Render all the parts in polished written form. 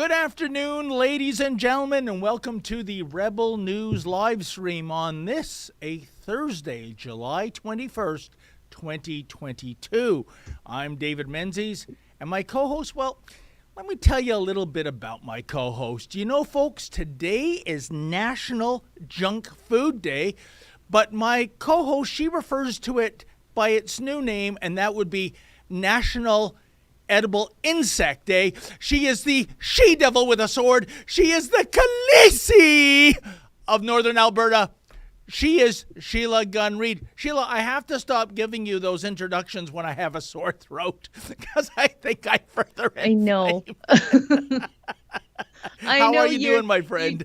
Good afternoon, ladies and gentlemen, and welcome to the Rebel News live stream on this, a Thursday, July 21st, 2022. I'm David Menzies, and my co-host, well, let me tell you a little bit about my co-host. You know, folks, today is National Junk Food Day, but my co-host, she refers to it by its new name, and that would be National Edible Insect Day. She is the she-devil with a sword. She is the Khaleesi of Northern Alberta. She is Sheila Gunn Reid. Sheila, I have to stop giving you those introductions when I have a sore throat because I think I further I know. How are you doing, my friend?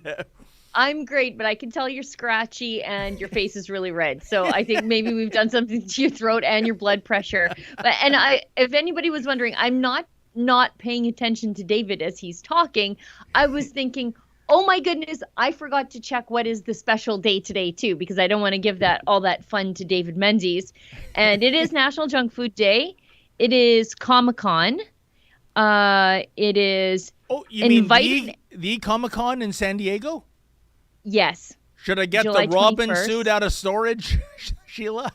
I'm great, but I can tell you're scratchy and your face is really red. So I think maybe we've done something to your throat and your blood pressure. If anybody was wondering, I'm not paying attention to David as he's talking. I was thinking, oh my goodness, I forgot to check what is the special day today too, because I don't want to give all that fun to David Menzies. And it is National Junk Food Day. It is Comic-Con. It is mean the Comic-Con in San Diego? Yes. Should I get July the Robin 21st. suit out of storage, Sheila?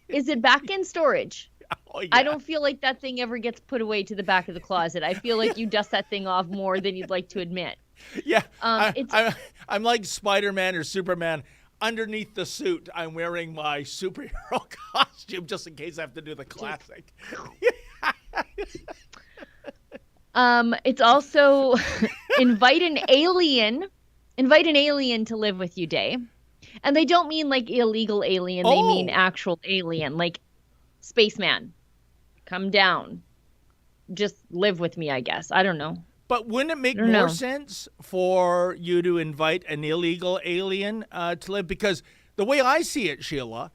Is it back in storage? Oh, yeah. I don't feel like that thing ever gets put away to the back of the closet. I feel like you dust that thing off more than you'd like to admit. Yeah, I'm like Spider-Man or Superman. Underneath the suit, I'm wearing my superhero costume just in case I have to do the classic. It's also invite an alien to live with you day. And they don't mean like illegal alien. They mean actual alien, like spaceman. Come down. Just live with me, I guess. I don't know. But wouldn't it make more sense for you to invite an illegal alien to live? Because the way I see it, Sheila,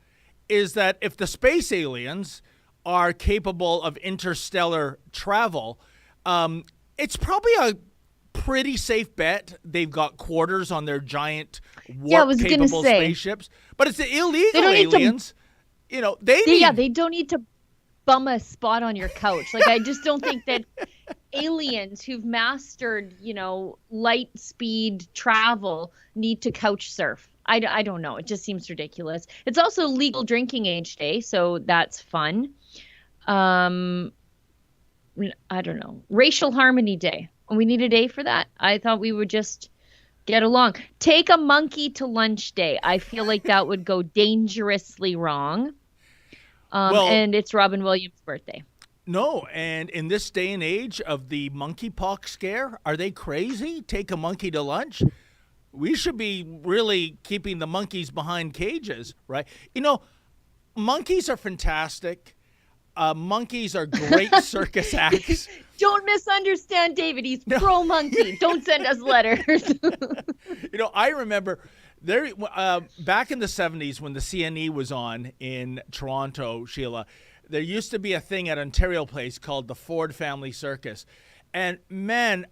is that if the space aliens are capable of interstellar travel, it's probably a pretty safe bet they've got quarters on their giant warp-capable spaceships. But it's the illegal aliens. They don't need to bum a spot on your couch. Like, I just don't think that aliens who've mastered, light speed travel need to couch surf. I don't know. It just seems ridiculous. It's also legal drinking age day, so that's fun. I don't know. Racial harmony day. We need a day for that. I thought we would just get along. Take a monkey to lunch day. I feel like that would go dangerously wrong. And it's Robin Williams' birthday. No, and in this day and age of the monkeypox scare, are they crazy? Take a monkey to lunch? We should be really keeping the monkeys behind cages, right? Monkeys are fantastic. Monkeys are great circus acts. Don't misunderstand David. He's pro-monkey. Don't send us letters. I remember back in the 70s when the CNE was on in Toronto, Sheila, there used to be a thing at Ontario Place called the Ford Family Circus. And man,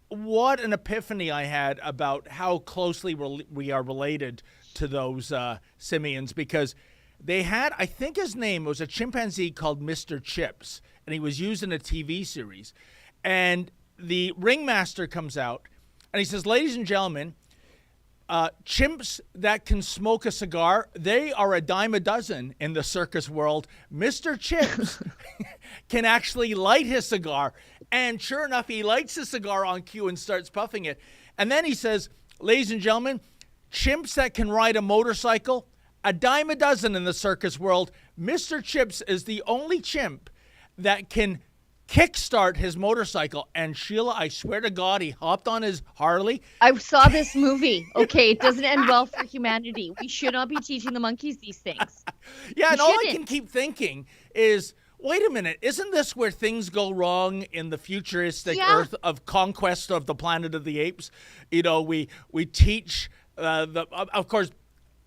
what an epiphany I had about how closely we are related to those simians, because they had, I think his name was a chimpanzee called Mr. Chips, and he was used in a TV series. And the ringmaster comes out, and he says, ladies and gentlemen, chimps that can smoke a cigar, they are a dime a dozen in the circus world. Mr. Chips can actually light his cigar. And sure enough, he lights the cigar on cue and starts puffing it. And then he says, ladies and gentlemen, chimps that can ride a motorcycle, a dime a dozen in the circus world. Mr. Chips is the only chimp that can kickstart his motorcycle. And Sheila, I swear to God, he hopped on his Harley. I saw this movie. Okay, it doesn't end well for humanity. We should not be teaching the monkeys these things. All I can keep thinking is, wait a minute, isn't this where things go wrong in the futuristic Earth of conquest of the planet of the apes? We teach of course,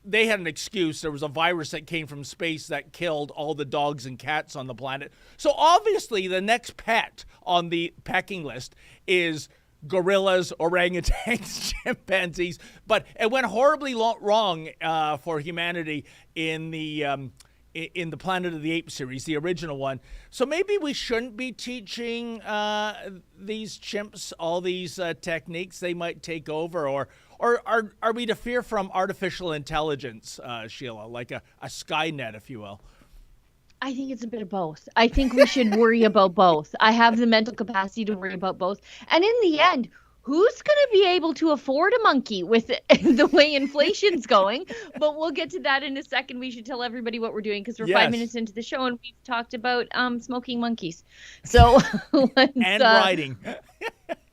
they had an excuse. There was a virus that came from space that killed all the dogs and cats on the planet. So obviously the next pet on the pecking list is gorillas, orangutans, chimpanzees. But it went horribly wrong for humanity in the in the Planet of the Apes series, the original one. So maybe we shouldn't be teaching these chimps all these techniques. They might take over, or are we to fear from artificial intelligence, Sheila, like a Skynet, if you will? I think it's a bit of both. I think we should worry about both. I have the mental capacity to worry about both. And in the end, who's going to be able to afford a monkey with the way inflation's going? But we'll get to that in a second. We should tell everybody what we're doing because we're 5 minutes into the show and we've talked about smoking monkeys. So and riding.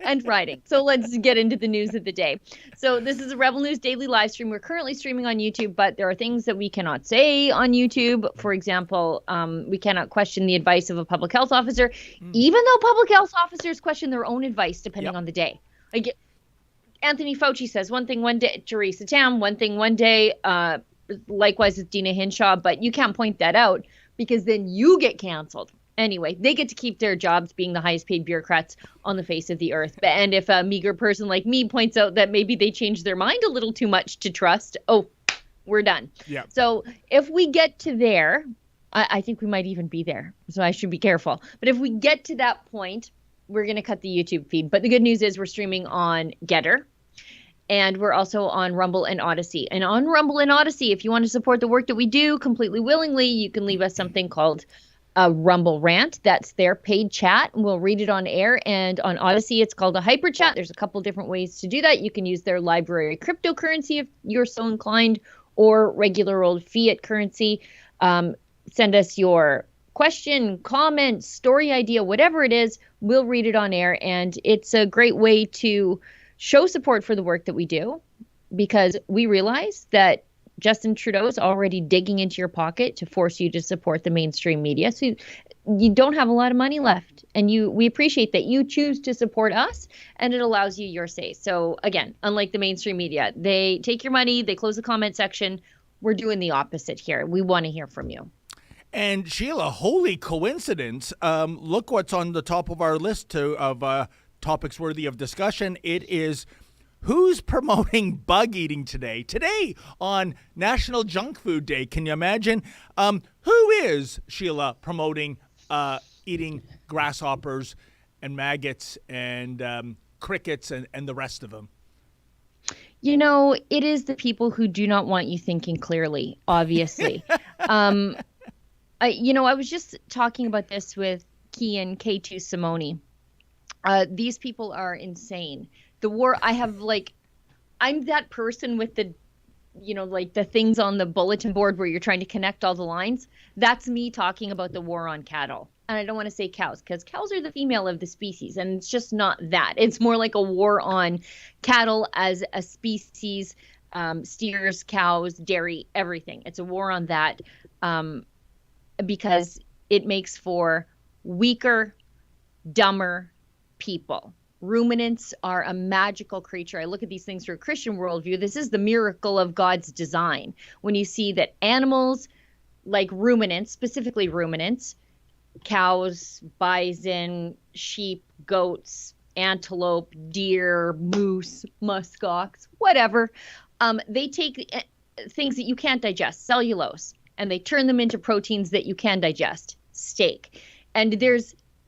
And writing. So let's get into the news of the day. So this is a Rebel News daily live stream. We're currently streaming on YouTube, but there are things that we cannot say on YouTube. For example, we cannot question the advice of a public health officer, even though public health officers question their own advice depending on the day. Like Anthony Fauci says one thing one day, Teresa Tam, one thing one day, likewise with Dina Hinshaw, but you can't point that out because then you get canceled. Anyway, they get to keep their jobs being the highest paid bureaucrats on the face of the earth. And if a meager person like me points out that maybe they changed their mind a little too much to trust, we're done. Yeah. So if we get to there, I think we might even be there. So I should be careful. But if we get to that point, we're going to cut the YouTube feed. But the good news is we're streaming on Getter. And we're also on Rumble and Odyssey. And on Rumble and Odyssey, if you want to support the work that we do completely willingly, you can leave us something called a Rumble rant. That's their paid chat. We'll read it on air. And on Odyssey, it's called a hyper chat. There's a couple different ways to do that. You can use their library cryptocurrency if you're so inclined, or regular old fiat currency. Send us your question, comment, story idea, whatever it is. We'll read it on air. And it's a great way to show support for the work that we do, because we realize that Justin Trudeau's already digging into your pocket to force you to support the mainstream media. So you don't have a lot of money left. And we appreciate that you choose to support us, and it allows you your say. So again, unlike the mainstream media, they take your money, they close the comment section. We're doing the opposite here. We want to hear from you. And Sheila, holy coincidence. Look what's on the top of our list of topics worthy of discussion. It is who's promoting bug eating today? Today on National Junk Food Day. Can you imagine? Who is, Sheila, promoting eating grasshoppers and maggots and crickets and the rest of them? You know, it is the people who do not want you thinking clearly, obviously. I was just talking about this with Kian K2 Simone. These people are insane. The war, I'm that person with the, the things on the bulletin board where you're trying to connect all the lines. That's me talking about the war on cattle. And I don't want to say cows, because cows are the female of the species. And it's just not that. It's more like a war on cattle as a species, steers, cows, dairy, everything. It's a war on that because it makes for weaker, dumber people. Ruminants are a magical creature. I look at these things through a Christian worldview. This is the miracle of God's design. When you see that animals like ruminants, specifically ruminants, cows, bison, sheep, goats, antelope, deer, moose, muskox, whatever, they take things that you can't digest, cellulose, and they turn them into proteins that you can digest, steak. And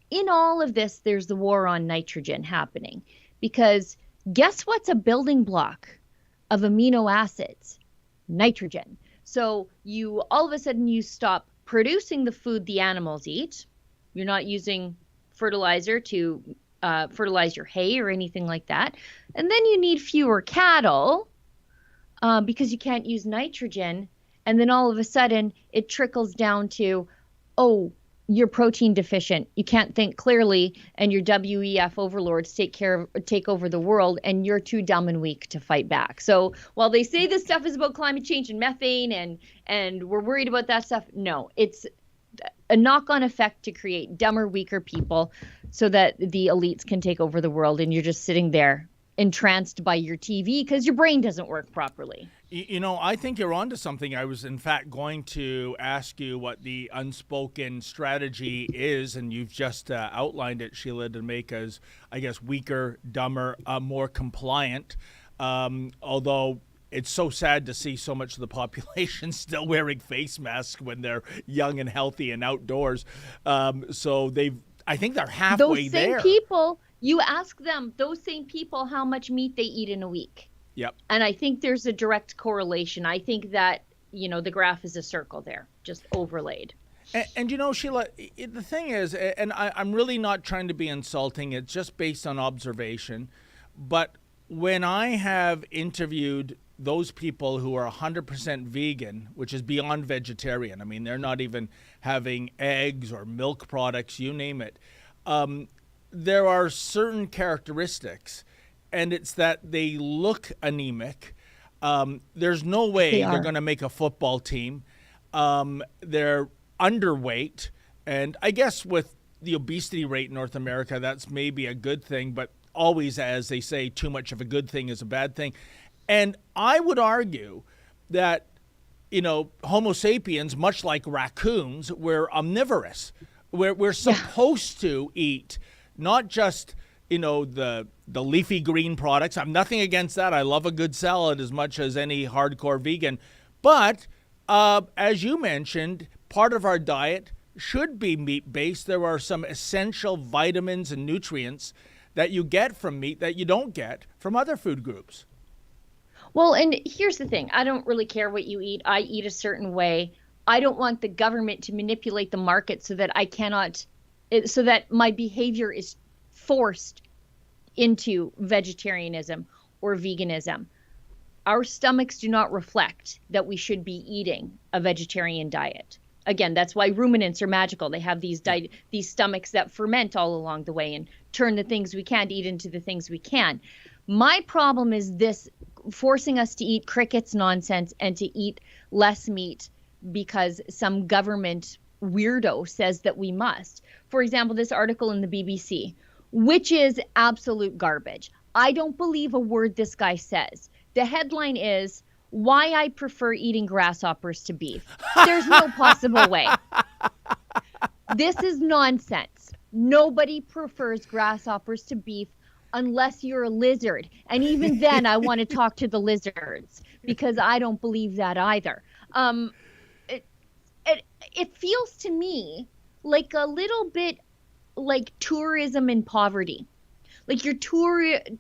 in all of this, there's the war on nitrogen happening, because guess what's a building block of amino acids? Nitrogen. So all of a sudden you stop producing the food the animals eat. You're not using fertilizer to fertilize your hay or anything like that. And then you need fewer cattle because you can't use nitrogen. And then all of a sudden it trickles down to, you're protein deficient. You can't think clearly, and your WEF overlords take over the world, and you're too dumb and weak to fight back. So while they say this stuff is about climate change and methane, and we're worried about that stuff, no, it's a knock-on effect to create dumber, weaker people, so that the elites can take over the world, and you're just sitting there entranced by your TV because your brain doesn't work properly. I think you're onto something. I was, in fact, going to ask you what the unspoken strategy is, and you've just outlined it, Sheila, to make us, I guess, weaker, dumber, more compliant. Although it's so sad to see so much of the population still wearing face masks when they're young and healthy and outdoors. So I think they're halfway there. Those same people, you ask them, those same people, how much meat they eat in a week. Yep. And I think there's a direct correlation. I think that, the graph is a circle there, just overlaid. And Sheila, the thing is, and I'm really not trying to be insulting, it's just based on observation, but when I have interviewed those people who are 100% vegan, which is beyond vegetarian, I mean, they're not even having eggs or milk products, you name it, there are certain characteristics, and it's that they look anemic. There's no way they're going to make a football team. They're underweight, and I guess with the obesity rate in North America, that's maybe a good thing, but always, as they say, too much of a good thing is a bad thing. And I would argue that, Homo sapiens, much like raccoons, we're omnivorous. We're supposed to eat not just, the leafy green products. I'm nothing against that. I love a good salad as much as any hardcore vegan. But as you mentioned, part of our diet should be meat-based. There are some essential vitamins and nutrients that you get from meat that you don't get from other food groups. Well, and here's the thing. I don't really care what you eat. I eat a certain way. I don't want the government to manipulate the market so that so that my behavior is forced into vegetarianism or veganism. Our stomachs do not reflect that we should be eating a vegetarian diet. Again, that's why ruminants are magical. They have these stomachs that ferment all along the way and turn the things we can't eat into the things we can. My problem is this forcing us to eat crickets nonsense and to eat less meat because some government weirdo says that we must. For example, this article in the BBC, which is absolute garbage. I don't believe a word this guy says. The headline is, "Why I Prefer Eating Grasshoppers to Beef." There's no possible way. This is nonsense. Nobody prefers grasshoppers to beef unless you're a lizard. And even then, I want to talk to the lizards because I don't believe that either. It feels to me like a little bit like tourism in poverty. Like you're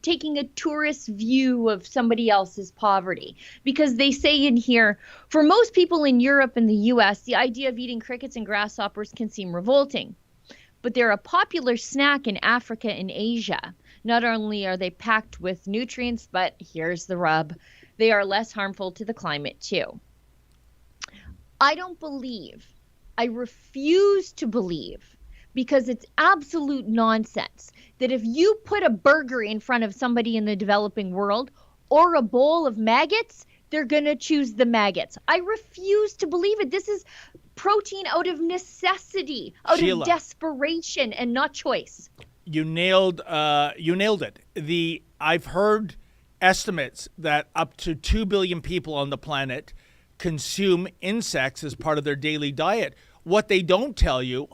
taking a tourist view of somebody else's poverty. Because they say in here, for most people in Europe and the US, the idea of eating crickets and grasshoppers can seem revolting. But they're a popular snack in Africa and Asia. Not only are they packed with nutrients, but here's the rub, they are less harmful to the climate too. I refuse to believe, because it's absolute nonsense, that if you put a burger in front of somebody in the developing world or a bowl of maggots, they're going to choose the maggots. I refuse to believe it. This is protein out of necessity, out Sheila, of desperation, and not choice. You nailed it. I've heard estimates that up to 2 billion people on the planet consume insects as part of their daily diet. What they don't tell you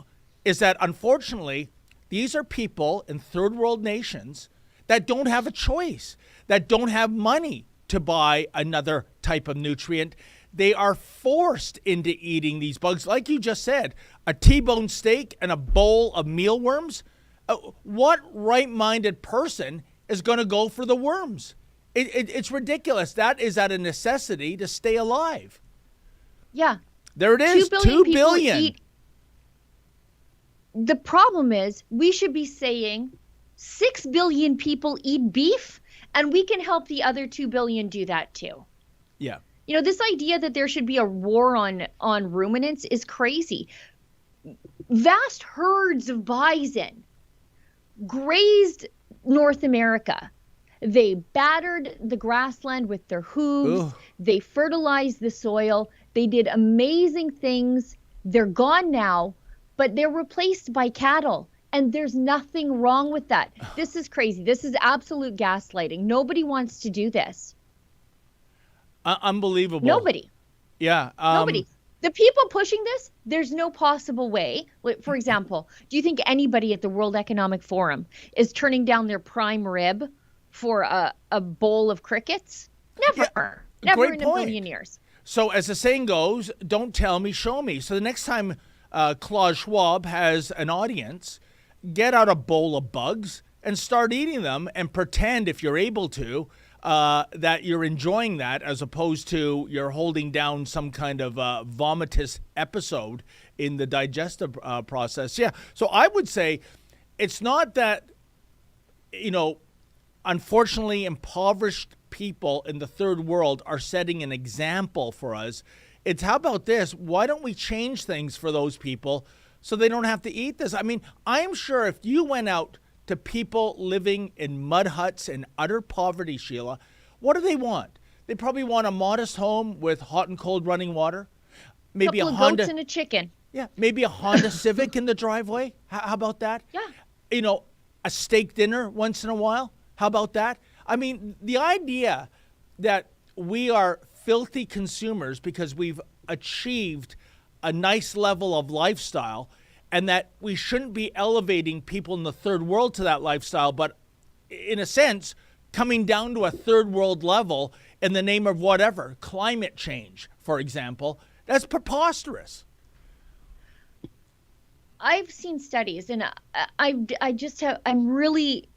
is that, unfortunately, these are people in third world nations that don't have a choice, that don't have money to buy another type of nutrient. They are forced into eating these bugs. Like you just said, a T-bone steak and a bowl of mealworms. What right-minded person is going to go for the worms? It's ridiculous. That is at a necessity to stay alive. Yeah. There it is, 2 billion. The problem is we should be saying 6 billion people eat beef, and we can help the other 2 billion do that too. Yeah. This idea that there should be a war on ruminants is crazy. Vast herds of bison grazed North America. They battered the grassland with their hooves. Ugh. They fertilized the soil. They did amazing things. They're gone now, but they're replaced by cattle. And there's nothing wrong with that. This is crazy. This is absolute gaslighting. Nobody wants to do this. Unbelievable. Nobody. Yeah. Nobody. The people pushing this, there's no possible way. For example, do you think anybody at the World Economic Forum is turning down their prime rib for a bowl of crickets? Never. Never Great in a point. million years. So as the saying goes, don't tell me, show me. So the next time Klaus Schwab has an audience, get out a bowl of bugs and start eating them and pretend, if you're able to, that you're enjoying that, as opposed to you're holding down some kind of vomitous episode in the digestive process. Yeah. So I would say it's not that, unfortunately, impoverished people in the third world are setting an example for us. It's, how about this? Why don't we change things for those people so they don't have to eat this? I mean, I'm sure if you went out to people living in mud huts in utter poverty, Sheila, what do they want? They probably want a modest home with hot and cold running water. Maybe couple a of Honda goats and a chicken. Yeah, maybe a Honda Civic in the driveway. How about that? Yeah. A steak dinner once in a while. How about that? I mean, the idea that we are filthy consumers because we've achieved a nice level of lifestyle, and that we shouldn't be elevating people in the third world to that lifestyle, but in a sense, coming down to a third world level in the name of whatever, climate change, for example, that's preposterous. I've seen studies, and I'm really,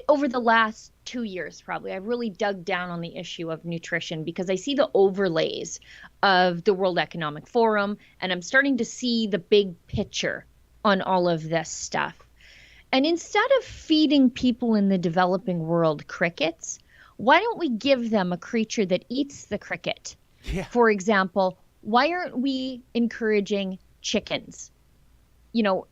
over the last 2 years probably, I've really dug down on the issue of nutrition, because I see the overlays of the World Economic Forum, and I'm starting to see the big picture on all of this stuff. And instead of feeding people in the developing world crickets, why don't we give them a creature that eats the cricket? Yeah. For example, why aren't we encouraging chickens? You don't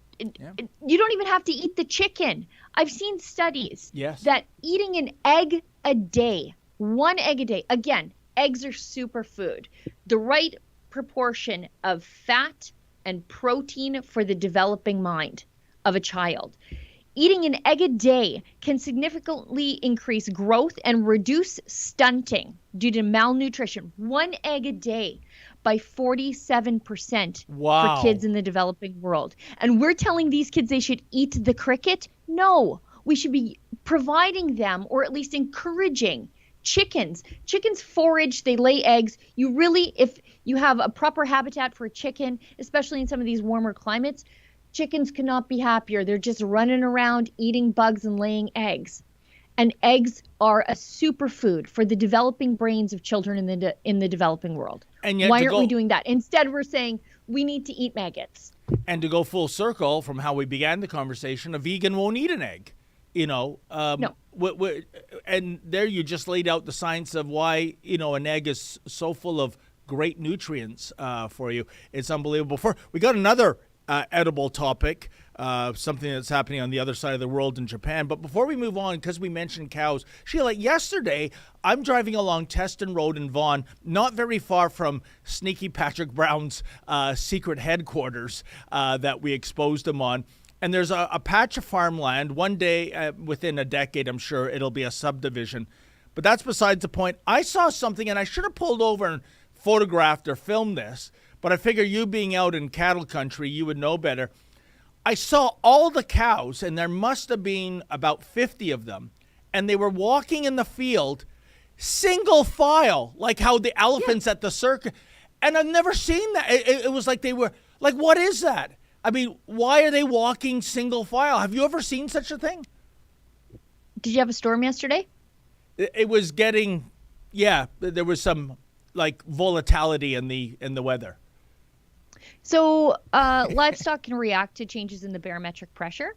even have to eat the chicken. I've seen studies that eating an egg a day, one egg a day, again, eggs are superfood, the right proportion of fat and protein for the developing mind of a child. Eating an egg a day can significantly increase growth and reduce stunting due to malnutrition. One egg a day by 47% for kids in the developing world. And we're telling these kids they should eat the cricket? No, we should be providing them, or at least encouraging, chickens. Chickens forage, they lay eggs. If you have a proper habitat for a chicken, especially in some of these warmer climates, chickens cannot be happier. They're just running around eating bugs and laying eggs. And eggs are a superfood for the developing brains of children in the developing world. And yet, why aren't we doing that? Instead, we're saying we need to eat maggots. And to go full circle from how we began the conversation, a vegan won't eat an egg. No. And there you just laid out the science of why, an egg is so full of great nutrients for you. It's unbelievable. We got another edible topic, something that's happening on the other side of the world in Japan. But before we move on, because we mentioned cows, Sheila, yesterday I'm driving along Teston Road in Vaughan, not very far from Sneaky Patrick Brown's secret headquarters that we exposed him on. And there's a patch of farmland. One day, within a decade, I'm sure it'll be a subdivision. But that's besides the point. I saw something, and I should have pulled over and photographed or filmed this, but I figure you being out in cattle country, you would know better. I saw all the cows, and there must have been about 50 of them, and they were walking in the field, single file, like how the elephants at the circus. And I've never seen that. It was like they were, like, what is that? I mean, why are they walking single file? Have you ever seen such a thing? Did you have a storm yesterday? It was getting, there was some like volatility in the weather. So livestock can react to changes in the barometric pressure,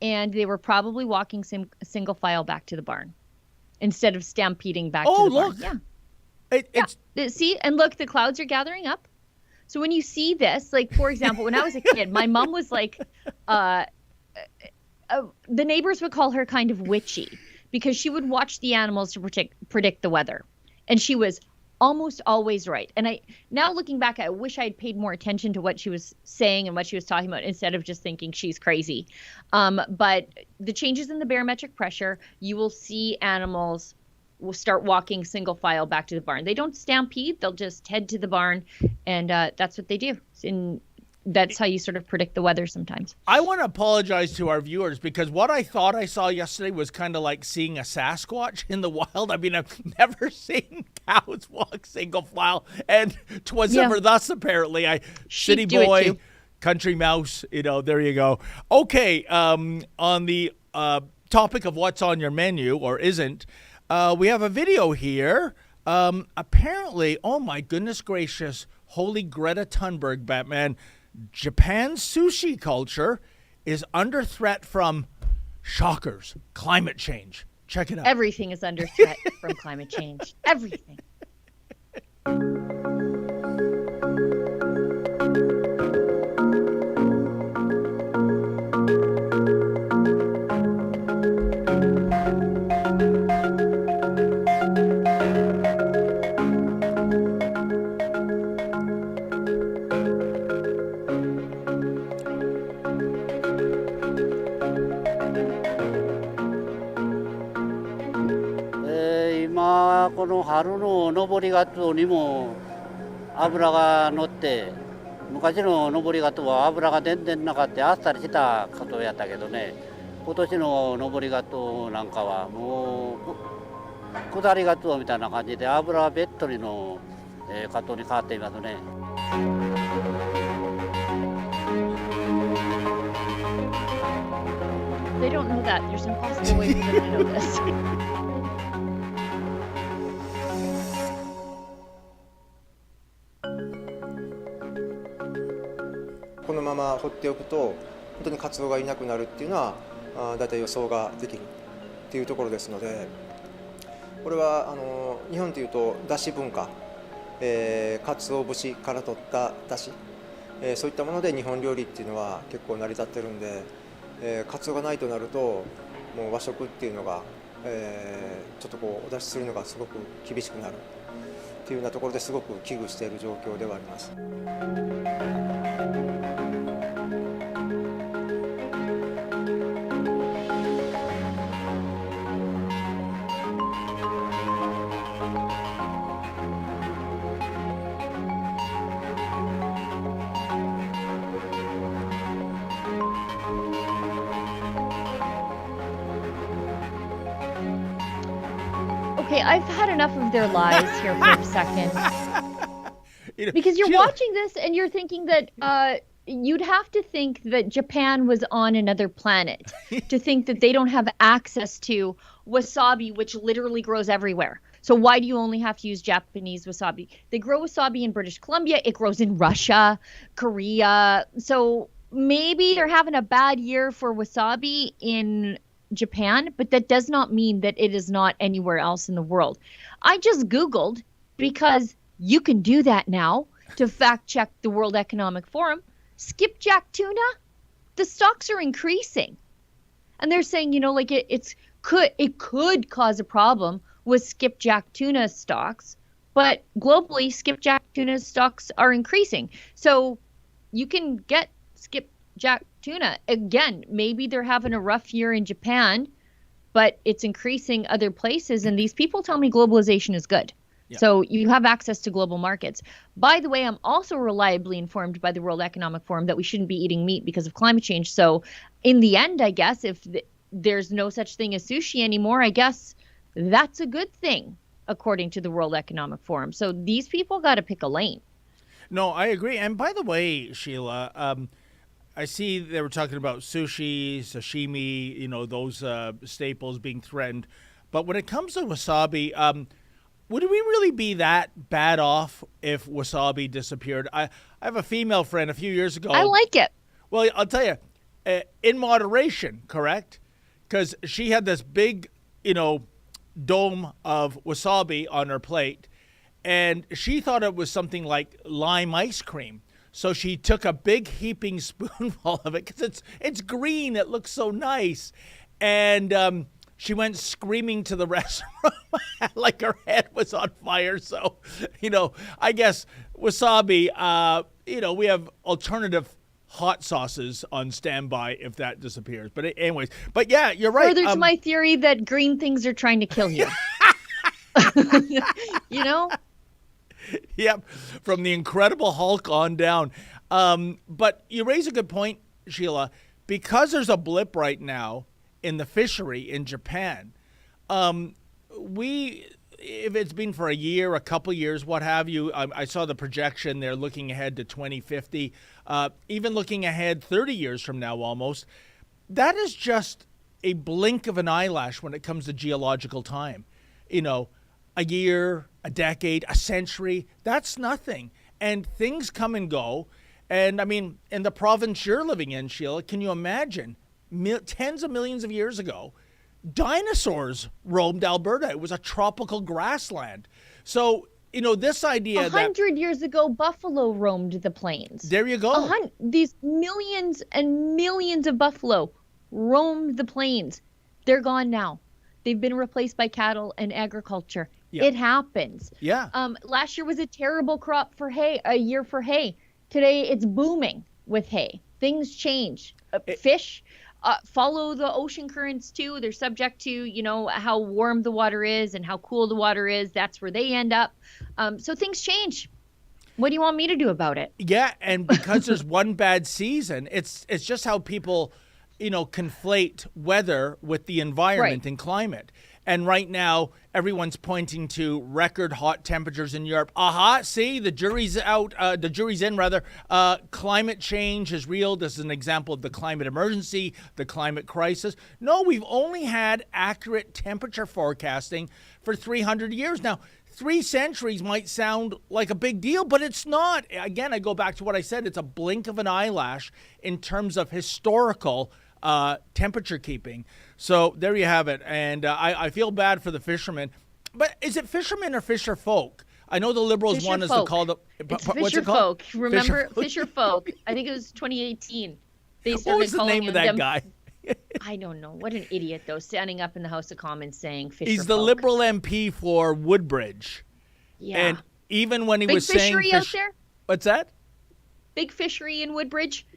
and they were probably walking single file back to the barn instead of stampeding back to the barn. Oh, look. See, and look, the clouds are gathering up. So when you see this, like, for example, when I was a kid, my mom was like, the neighbors would call her kind of witchy because she would watch the animals to predict the weather. And she was almost always right. And now looking back, I wish I had paid more attention to what she was saying and what she was talking about instead of just thinking she's crazy. But the changes in the barometric pressure, you will see animals will start walking single file back to the barn. They don't stampede. They'll just head to the barn, and that's what they do. that's how you sort of predict the weather sometimes. I want to apologize to our viewers because what I thought I saw yesterday was kind of like seeing a Sasquatch in the wild. I mean, I've never seen cows walk single file, and 'twas ever thus apparently. City boy, country mouse, there you go. Okay, on the topic of what's on your menu or isn't, we have a video here. Apparently, oh my goodness gracious, holy Greta Thunberg, Batman, Japan's sushi culture is under threat from shockers, climate change. Check it out. Everything is under threat from climate change. Everything.今この春の登りガツオにも脂が乗って、昔の登りガツオは脂が全然なかったあっさりしたカツオやったけどね、今年の登りガツオなんかはもう下りガツオみたいな感じで脂はべっとりのカツオに変わっていますね。They don't know that. There's an impossible way for them to know this. このまま放っておくと本当にカツオがいなくなるっていうのはだいたい予想ができるっていうところですので、これは日本というとだし文化、カツオ節から取っただし、そういったもので日本料理っていうのは結構成り立ってるんで、カツオがないとなるともう和食っていうのが、ちょっとお出しするのがすごく厳しくなるっていうようなところですごく危惧している状況ではあります。Okay, I've had enough of their lies here for a second. Because you're watching this and you're thinking that you'd have to think that Japan was on another planet to think that they don't have access to wasabi, which literally grows everywhere. So why do you only have to use Japanese wasabi? They grow wasabi in British Columbia. It grows in Russia, Korea. So maybe they're having a bad year for wasabi in Japan, but that does not mean that it is not anywhere else in the world. I just Googled, because you can do that now, to fact check the World Economic Forum. Skipjack tuna, the stocks are increasing. And they're saying, like it could cause a problem with skipjack tuna stocks, but globally skipjack tuna stocks are increasing. So you can get skipjack tuna. Again, maybe they're having a rough year in Japan, but it's increasing other places. And these people tell me globalization is good. Yeah. So you have access to global markets. By the way, I'm also reliably informed by the World Economic Forum that we shouldn't be eating meat because of climate change. So in the end, I guess if there's no such thing as sushi anymore, I guess that's a good thing, according to the World Economic Forum. So these people got to pick a lane. No, I agree. And by the way, Sheila, I see they were talking about sushi, sashimi, those staples being threatened. But when it comes to wasabi, would we really be that bad off if wasabi disappeared? I have a female friend a few years ago. I like it. Well, I'll tell you, in moderation, correct? Because she had this big, dome of wasabi on her plate, and she thought it was something like lime ice cream. So she took a big heaping spoonful of it because it's green. It looks so nice. And she went screaming to the restroom like her head was on fire. So, I guess wasabi, we have alternative hot sauces on standby if that disappears. But anyways, yeah, you're right. Further to my theory that green things are trying to kill you. Yep, from the Incredible Hulk on down. But you raise a good point, Sheila, because there's a blip right now in the fishery in Japan. If it's been for a year, a couple years, what have you, I saw the projection there looking ahead to 2050, even looking ahead 30 years from now almost. That is just a blink of an eyelash when it comes to geological time. You know, a year, a decade, a century, that's nothing. And things come and go. And I mean, in the province you're living in, Sheila, can you imagine tens of millions of years ago, dinosaurs roamed Alberta? It was a tropical grassland. So, you know, this idea 100 years ago, buffalo roamed the plains. There you go. These millions and millions of buffalo roamed the plains. They're gone now. They've been replaced by cattle and agriculture. Yeah. It happens. Yeah. Last year was a terrible crop for hay, a year for hay. Today it's booming with hay. Things change. Fish follow the ocean currents too. They're subject to, you know, how warm the water is and how cool the water is. That's where they end up. So things change. What do you want me to do about it? Yeah, and because there's one bad season, it's just how people, you know, conflate weather with the environment and climate. And right now, everyone's pointing to record hot temperatures in Europe. See, the jury's out. The jury's in, rather. Climate change is real. This is an example of the climate emergency, the climate crisis. No, we've only had accurate temperature forecasting for 300 years. Now, 3 centuries might sound like a big deal, but it's not. Again, I go back to what I said. It's a blink of an eyelash in terms of historical temperature keeping. So there you have it. And I feel bad for the fishermen. But is it fishermen or fisher folk? I know the Liberals Fisher want us folk. to call them. It's what's Fisher it called? Folk. Remember Fisher Folk? I think it was 2018. They started What was the calling name of that them, guy? I don't know. What an idiot, though, standing up in the House of Commons saying Fisher He's the folk. Liberal MP for Woodbridge. Yeah. And even when he Big was saying fishery out there? What's that? Big fishery in Woodbridge?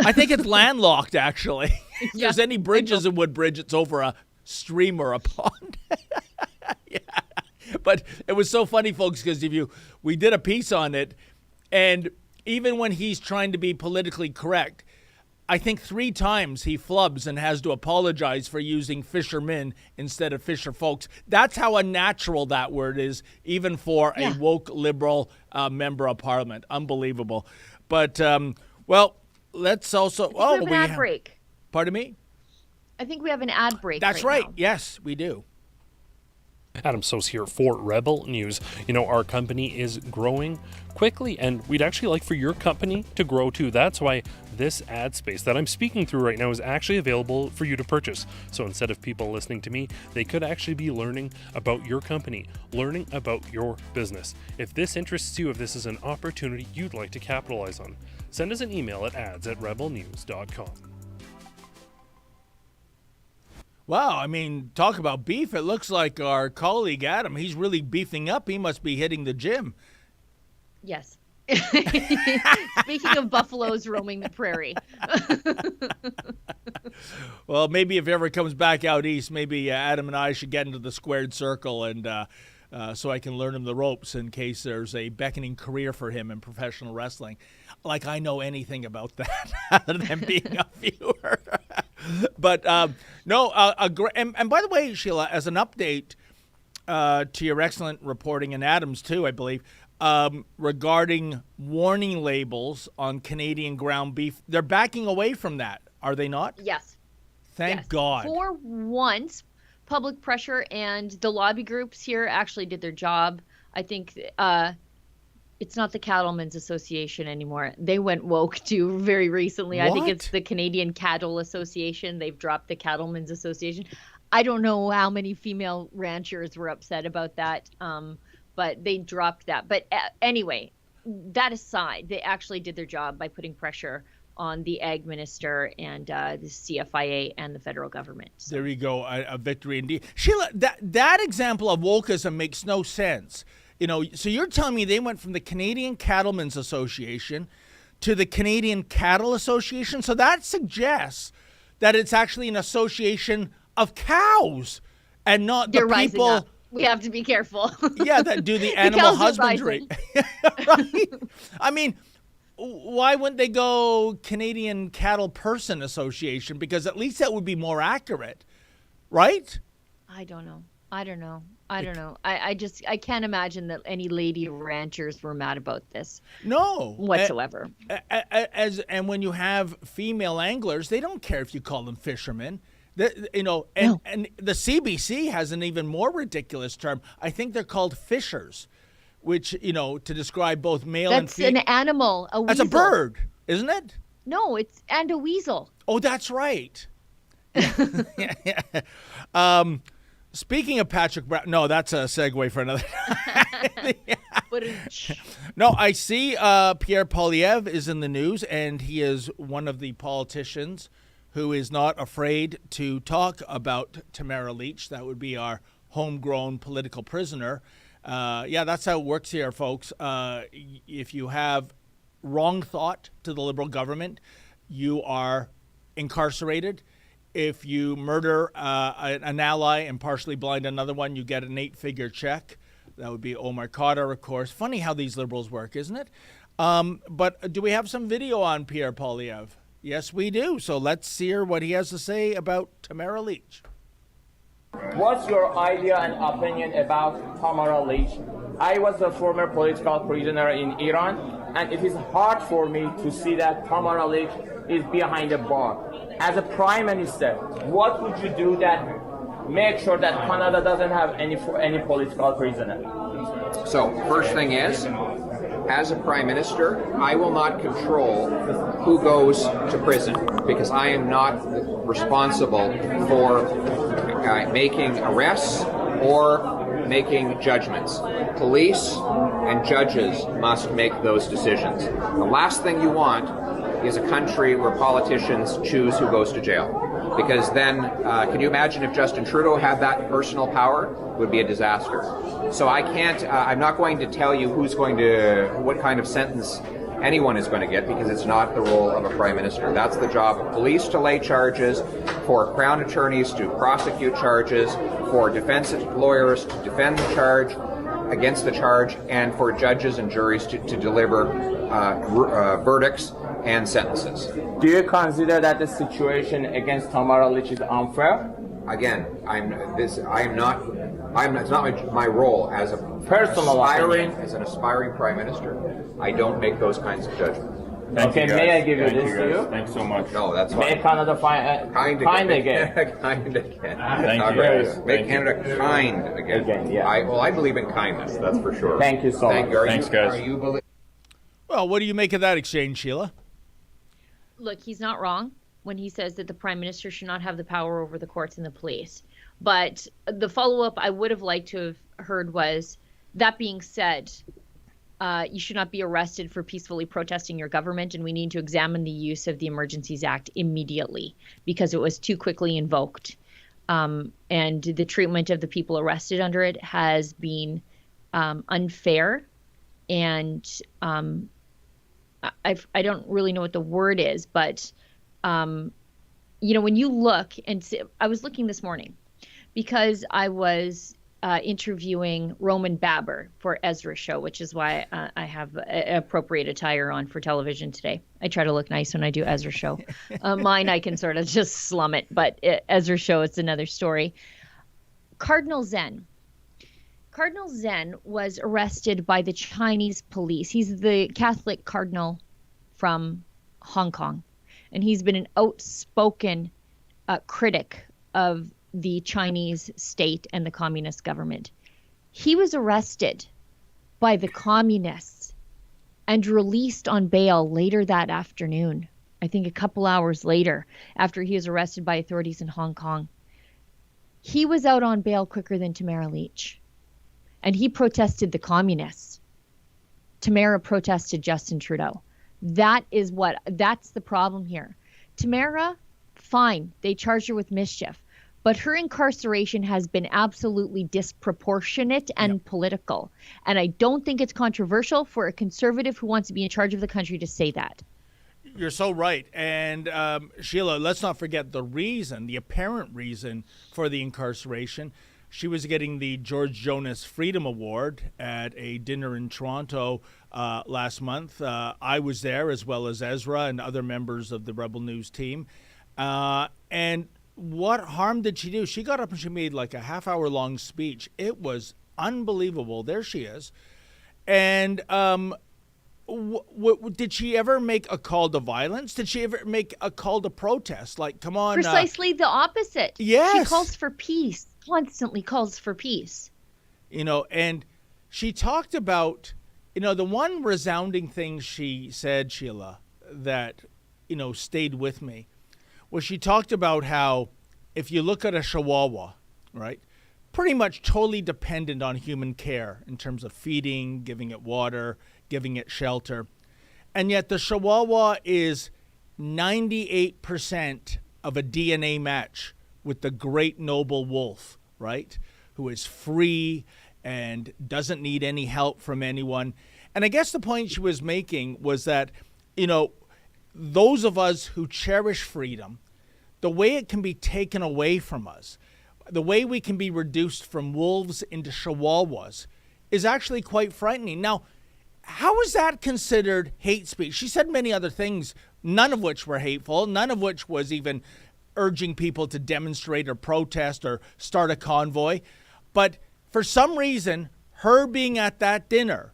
I think it's landlocked, actually. If Yeah, there's any bridges in Woodbridge, it's over a stream or a pond. Yeah. But it was so funny, folks, because we did a piece on it, and even when he's trying to be politically correct, I think 3 times he flubs and has to apologize for using fishermen instead of fisher folks. That's how unnatural that word is, even for a woke Liberal member of Parliament. Unbelievable. But, well, let's also... we have an ad break. Pardon me? I think we have an ad break. That's right. Now. Yes, we do. Adam Sos here for Rebel News. You know, our company is growing quickly, and we'd actually like for your company to grow too. That's why this ad space that I'm speaking through right now is actually available for you to purchase. So instead of people listening to me, they could actually be learning about your company, learning about your business. If this interests you, if this is an opportunity you'd like to capitalize on, send us an email at ads@rebelnews.com. Wow, I mean, talk about beef. It looks like our colleague Adam, he's really beefing up. He must be hitting the gym. Yes. Speaking of buffaloes roaming the prairie. Well, maybe if he ever comes back out east, maybe Adam and I should get into the squared circle and so I can learn him the ropes in case there's a beckoning career for him in professional wrestling. Like I know anything about that other than being a viewer. But no, and by the way, Sheila, as an update to your excellent reporting, and Adam's too, I believe, regarding warning labels on Canadian ground beef, they're backing away from that, are they not? Yes. Thank God. For once, public pressure and the lobby groups here actually did their job. I think it's not the Cattlemen's Association anymore. They went woke too very recently. What? I think it's the Canadian Cattle Association. They've dropped the Cattlemen's Association. I don't know how many female ranchers were upset about that, but they dropped that. But anyway, that aside, they actually did their job by putting pressure on the Ag Minister and the CFIA and the federal government. So. There you go, a victory indeed. Sheila, that example of wokeism makes no sense. You know, so you're telling me they went from the Canadian Cattlemen's Association to the Canadian Cattle Association? So that suggests that it's actually an association of cows and not They're the people. rising up. We have to be careful. Yeah, that do the animal cows are husbandry. Right? I mean, why wouldn't they go Canadian Cattle Person Association? Because at least that would be more accurate, right? I don't know. I can't imagine that any lady ranchers were mad about this. No. Whatsoever. And when you have female anglers, they don't care if you call them fishermen. And the CBC has an even more ridiculous term. I think they're called fishers, which, to describe both male and female. That's an animal, a weasel. That's a bird, isn't it? No, and a weasel. Oh, that's right. Speaking of Patrick Brown, no, that's a segue for another. No, I see Pierre Poilievre is in the news, and he is one of the politicians who is not afraid to talk about Tamara Lich. That would be our homegrown political prisoner. That's how it works here, folks. If you have wrong thought to the Liberal government, you are incarcerated. If you murder an ally and partially blind another one, you get an 8-figure check. That would be Omar Khadr, of course. Funny how these Liberals work, isn't it? But do we have some video on Pierre Poilievre? Yes, we do. So let's hear what he has to say about Tamara Lich. What's your idea and opinion about Tamara Lich? I was a former political prisoner in Iran, and it is hard for me to see that Tamara Lich is behind a bar. As a prime minister, what would you do that make sure that Canada doesn't have any political prisoner? So, first thing is, as a prime minister, I will not control who goes to prison because I am not responsible for making arrests or making judgments. Police and judges must make those decisions. The last thing you want is a country where politicians choose who goes to jail. Because then, can you imagine if Justin Trudeau had that personal power? It would be a disaster. So I can't, I'm not going to tell you what kind of sentence anyone is going to get, because it's not the role of a prime minister. That's the job of police to lay charges, for crown attorneys to prosecute charges, for defense lawyers to defend the charge, against the charge, and for judges and juries to deliver verdicts and sentences. Do you consider that the situation against Tamara Lich is unfair? Again, it's not my role as an aspiring prime minister. I don't make those kinds of judgments. May I give you this to you? Thanks so much. No, that's fine. Make Canada kind again. Kind again. Thank you. Make Canada kind again. Yeah. I believe in kindness, that's for sure. Thank you so much. Thanks, guys. Well, what do you make of that exchange, Sheila? Look, he's not wrong when he says that the prime minister should not have the power over the courts and the police. But the follow-up I would have liked to have heard was, that being said, you should not be arrested for peacefully protesting your government, and we need to examine the use of the Emergencies Act immediately because it was too quickly invoked. And the treatment of the people arrested under it has been unfair, and I don't really know what the word is, but when you look and see, I was looking this morning because I was interviewing Roman Baber for Ezra's show, which is why I have appropriate attire on for television today. I try to look nice when I do Ezra's show. Mine, I can sort of just slum it, but Ezra's show, it's another story. Cardinal Zen was arrested by the Chinese police. He's the Catholic cardinal from Hong Kong, and he's been an outspoken critic of the Chinese state and the communist government. He was arrested by the communists and released on bail later that afternoon, I think a couple hours later, after he was arrested by authorities in Hong Kong. He was out on bail quicker than Tamara Lich, and he protested the communists. Tamara protested Justin Trudeau. That's the problem here. Tamara, fine, they charged her with mischief, but her incarceration has been absolutely disproportionate and political. And I don't think it's controversial for a conservative who wants to be in charge of the country to say that. You're so right. And Sheila, let's not forget the apparent reason for the incarceration. She was getting the George Jonas Freedom Award at a dinner in Toronto last month. I was there, as well as Ezra and other members of the Rebel News team. And what harm did she do? She got up and she made like a half-hour-long speech. It was unbelievable. There she is. And did she ever make a call to violence? Did she ever make a call to protest? Like, come on. Precisely the opposite. Yes. She calls for peace, constantly calls for peace. And she talked about, the one resounding thing she said, Sheila, that, stayed with me, was she talked about how if you look at a Chihuahua, right, pretty much totally dependent on human care in terms of feeding, giving it water, giving it shelter. And yet the Chihuahua is 98% of a DNA match with the great noble wolf, right? Who is free and doesn't need any help from anyone. And I guess the point she was making was that, those of us who cherish freedom, the way it can be taken away from us, the way we can be reduced from wolves into Chihuahuas is actually quite frightening. Now, how is that considered hate speech? She said many other things, none of which were hateful, none of which was even urging people to demonstrate or protest or start a convoy. But for some reason, her being at that dinner,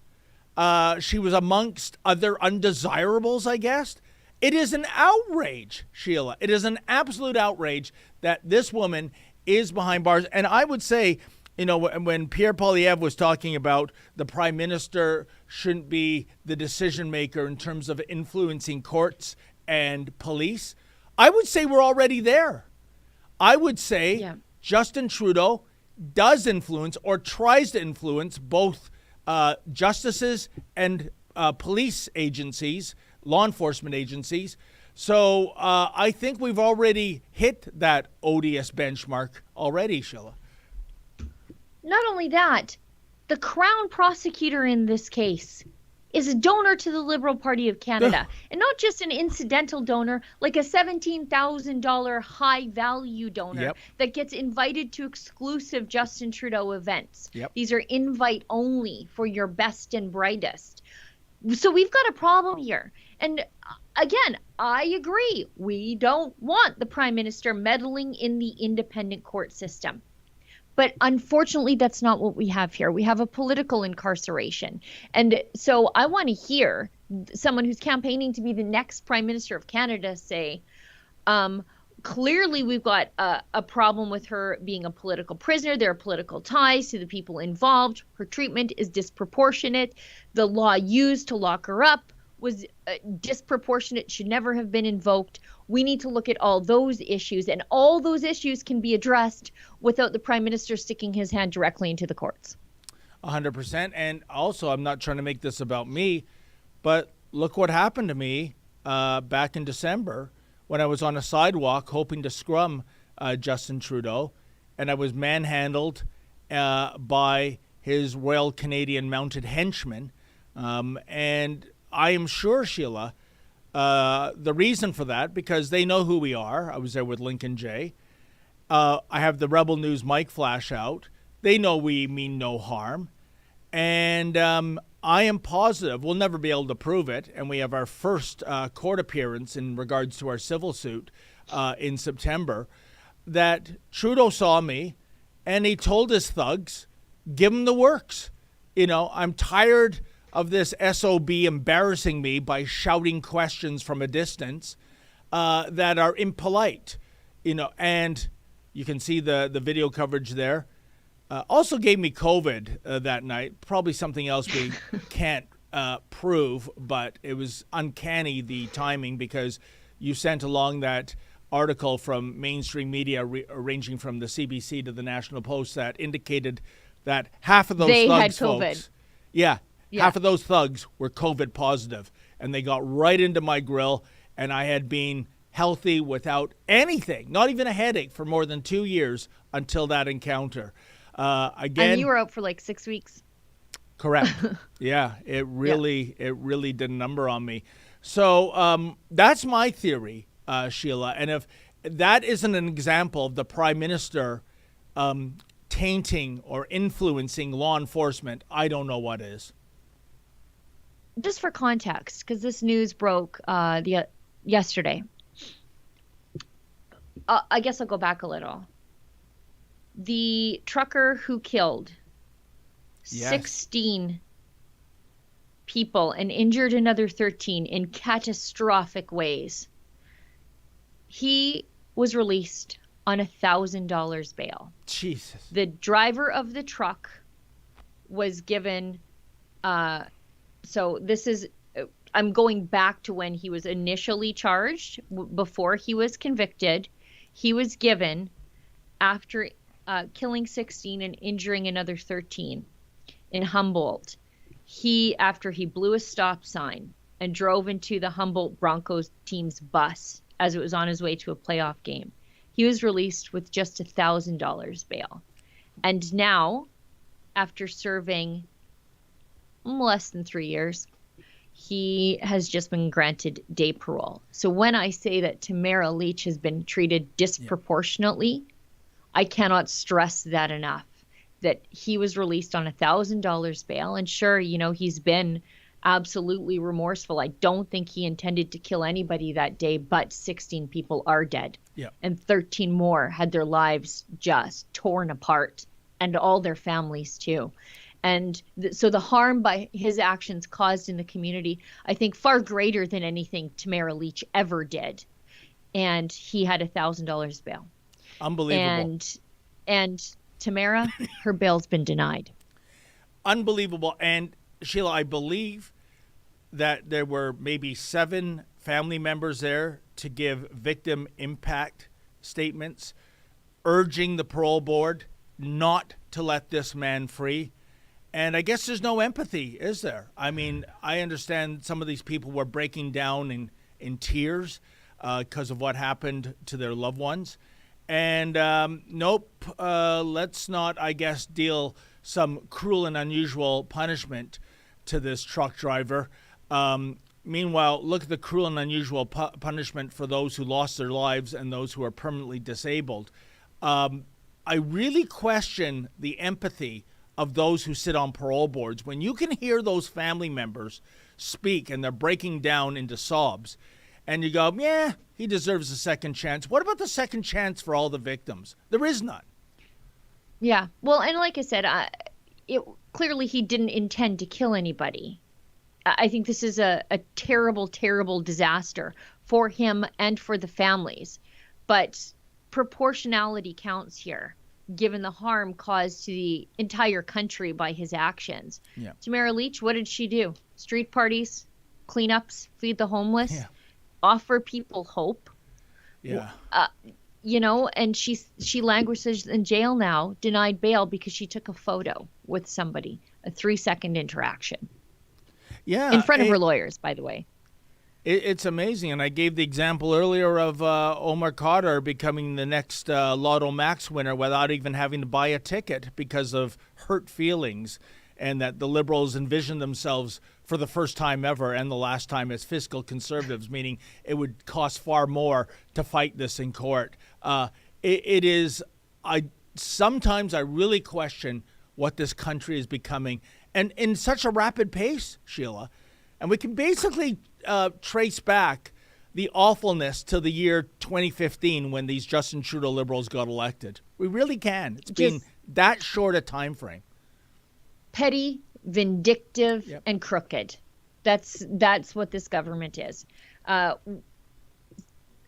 she was amongst other undesirables, I guess. It is an outrage, Sheila. It is an absolute outrage that this woman is behind bars. And I would say, when Pierre Poilievre was talking about the prime minister shouldn't be the decision maker in terms of influencing courts and police, I would say we're already there. I would say Justin Trudeau does influence or tries to influence both justices and police agencies, law enforcement agencies. So I think we've already hit that odious benchmark already, Sheila. Not only that, the Crown prosecutor in this case is a donor to the Liberal Party of Canada. And not just an incidental donor, like a $17,000 high-value donor that gets invited to exclusive Justin Trudeau events. These are invite only for your best and brightest. So we've got a problem here. And again, I agree. We don't want the Prime Minister meddling in the independent court system. But unfortunately, that's not what we have here. We have a political incarceration. And so I want to hear someone who's campaigning to be the next Prime Minister of Canada say, clearly we've got a problem with her being a political prisoner. There are political ties to the people involved. Her treatment is disproportionate. The law used to lock her up was disproportionate, should never have been invoked. We need to look at all those issues, and all those issues can be addressed without the Prime Minister sticking his hand directly into the courts. 100%. And also, I'm not trying to make this about me, but look what happened to me back in December when I was on a sidewalk hoping to scrum Justin Trudeau, and I was manhandled by his Royal Canadian Mounted Henchmen. And I am sure, Sheila, the reason for that, because they know who we are. I was there with Lincoln J. I have the Rebel News mic flash out. They know we mean no harm. And I am positive, we'll never be able to prove it, and we have our first court appearance in regards to our civil suit in September, that Trudeau saw me and he told his thugs, give him the works. I'm tired of this SOB embarrassing me by shouting questions from a distance that are impolite, and you can see the video coverage there. Also gave me COVID that night, probably something else we can't prove, but it was uncanny, the timing, because you sent along that article from mainstream media ranging from the CBC to the National Post that indicated that half of those they thugs, had COVID. Folks, half of those thugs were COVID positive, and they got right into my grill, and I had been healthy without anything, not even a headache, for more than 2 years until that encounter. Again, and you were out for like 6 weeks. Correct. Yeah, it really did a number on me. So that's my theory, Sheila. And if that isn't an example of the Prime Minister tainting or influencing law enforcement, I don't know what is. Just for context, because this news broke yesterday. I guess I'll go back a little. The trucker who killed 16 people and injured another 13 in catastrophic ways, he was released on $1,000 bail. Jesus. The driver of the truck was given, so this is, I'm going back to when he was initially charged, before he was convicted. He was given, after killing 16 and injuring another 13 in Humboldt, after he blew a stop sign and drove into the Humboldt Broncos team's bus as it was on his way to a playoff game, he was released with just $1,000 bail. And now, after serving less than 3 years, he has just been granted day parole. So when I say that Tamara Lich has been treated disproportionately, I cannot stress that enough, that he was released on $1,000 bail. And sure, he's been absolutely remorseful. I don't think he intended to kill anybody that day, but 16 people are dead. Yeah. And 13 more had their lives just torn apart, and all their families too. And so the harm by his actions caused in the community, I think, far greater than anything Tamara Lich ever did. And he had $1,000 bail. Unbelievable. And Tamara, her bail's been denied. Unbelievable. And Sheila, I believe that there were maybe 7 family members there to give victim impact statements, urging the parole board not to let this man free. And I guess there's no empathy, is there? I mean, I understand some of these people were breaking down in tears because of what happened to their loved ones. And nope, let's not, I guess, deal some cruel and unusual punishment to this truck driver. Meanwhile, look at the cruel and unusual punishment for those who lost their lives and those who are permanently disabled. I really question the empathy of those who sit on parole boards. When you can hear those family members speak and they're breaking down into sobs, and you go, yeah, he deserves a second chance. What about the second chance for all the victims? There is none. Yeah. Well, and like I said, clearly he didn't intend to kill anybody. I think this is a terrible, terrible disaster for him and for the families. But proportionality counts here, given the harm caused to the entire country by his actions. Yeah. Tamara Lich, what did she do? Street parties, cleanups, feed the homeless, Yeah. offer people hope. Yeah. And she languishes in jail now, denied bail because she took a photo with somebody, a 3-second interaction. Yeah. In front of her lawyers, by the way. It's amazing. And I gave the example earlier of Omar Khadr becoming the next Lotto Max winner without even having to buy a ticket because of hurt feelings, and that the Liberals envisioned themselves for the first time ever and the last time as fiscal conservatives, meaning it would cost far more to fight this in court. Sometimes I really question what this country is becoming, and in such a rapid pace, Sheila. And we can basically trace back the awfulness to the year 2015 when these Justin Trudeau Liberals got elected. We really can. It's been that short a time frame. Petty, vindictive, Yep. and crooked. That's what this government is.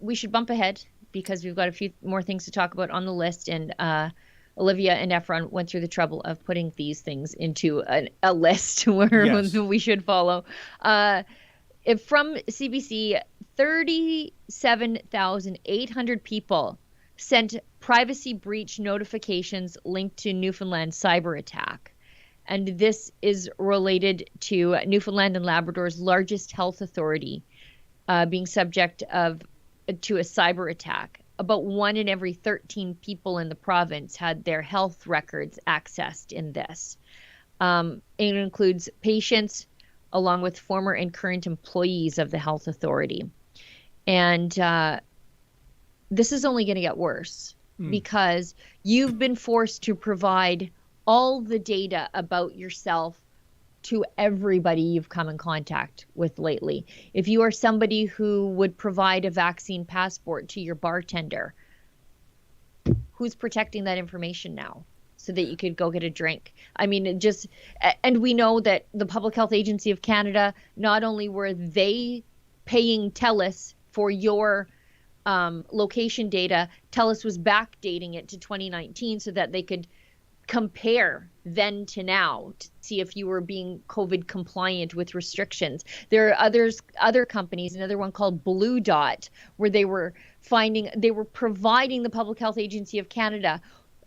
We should bump ahead because we've got a few more things to talk about on the list, and Olivia and Efron went through the trouble of putting these things into a list where Yes. we should follow. From CBC, 37,800 people sent privacy breach notifications linked to Newfoundland cyber attack. And this is related to Newfoundland and Labrador's largest health authority being subject to a cyber attack. About 1 in every 13 people in the province had their health records accessed in this. It includes patients along with former and current employees of the health authority. And this is only going to get worse. because you've been forced to provide all the data about yourself to everybody you've come in contact with lately. If you are somebody who would provide a vaccine passport to your bartender, who's protecting that information now so that you could go get a drink? I mean, and we know that the Public Health Agency of Canada, not only were they paying Telus for your location data, Telus was backdating it to 2019 so that they could compare then to now to see if you were being COVID compliant with restrictions. There are other companies, another one called Blue Dot, where they were providing the Public Health Agency of Canada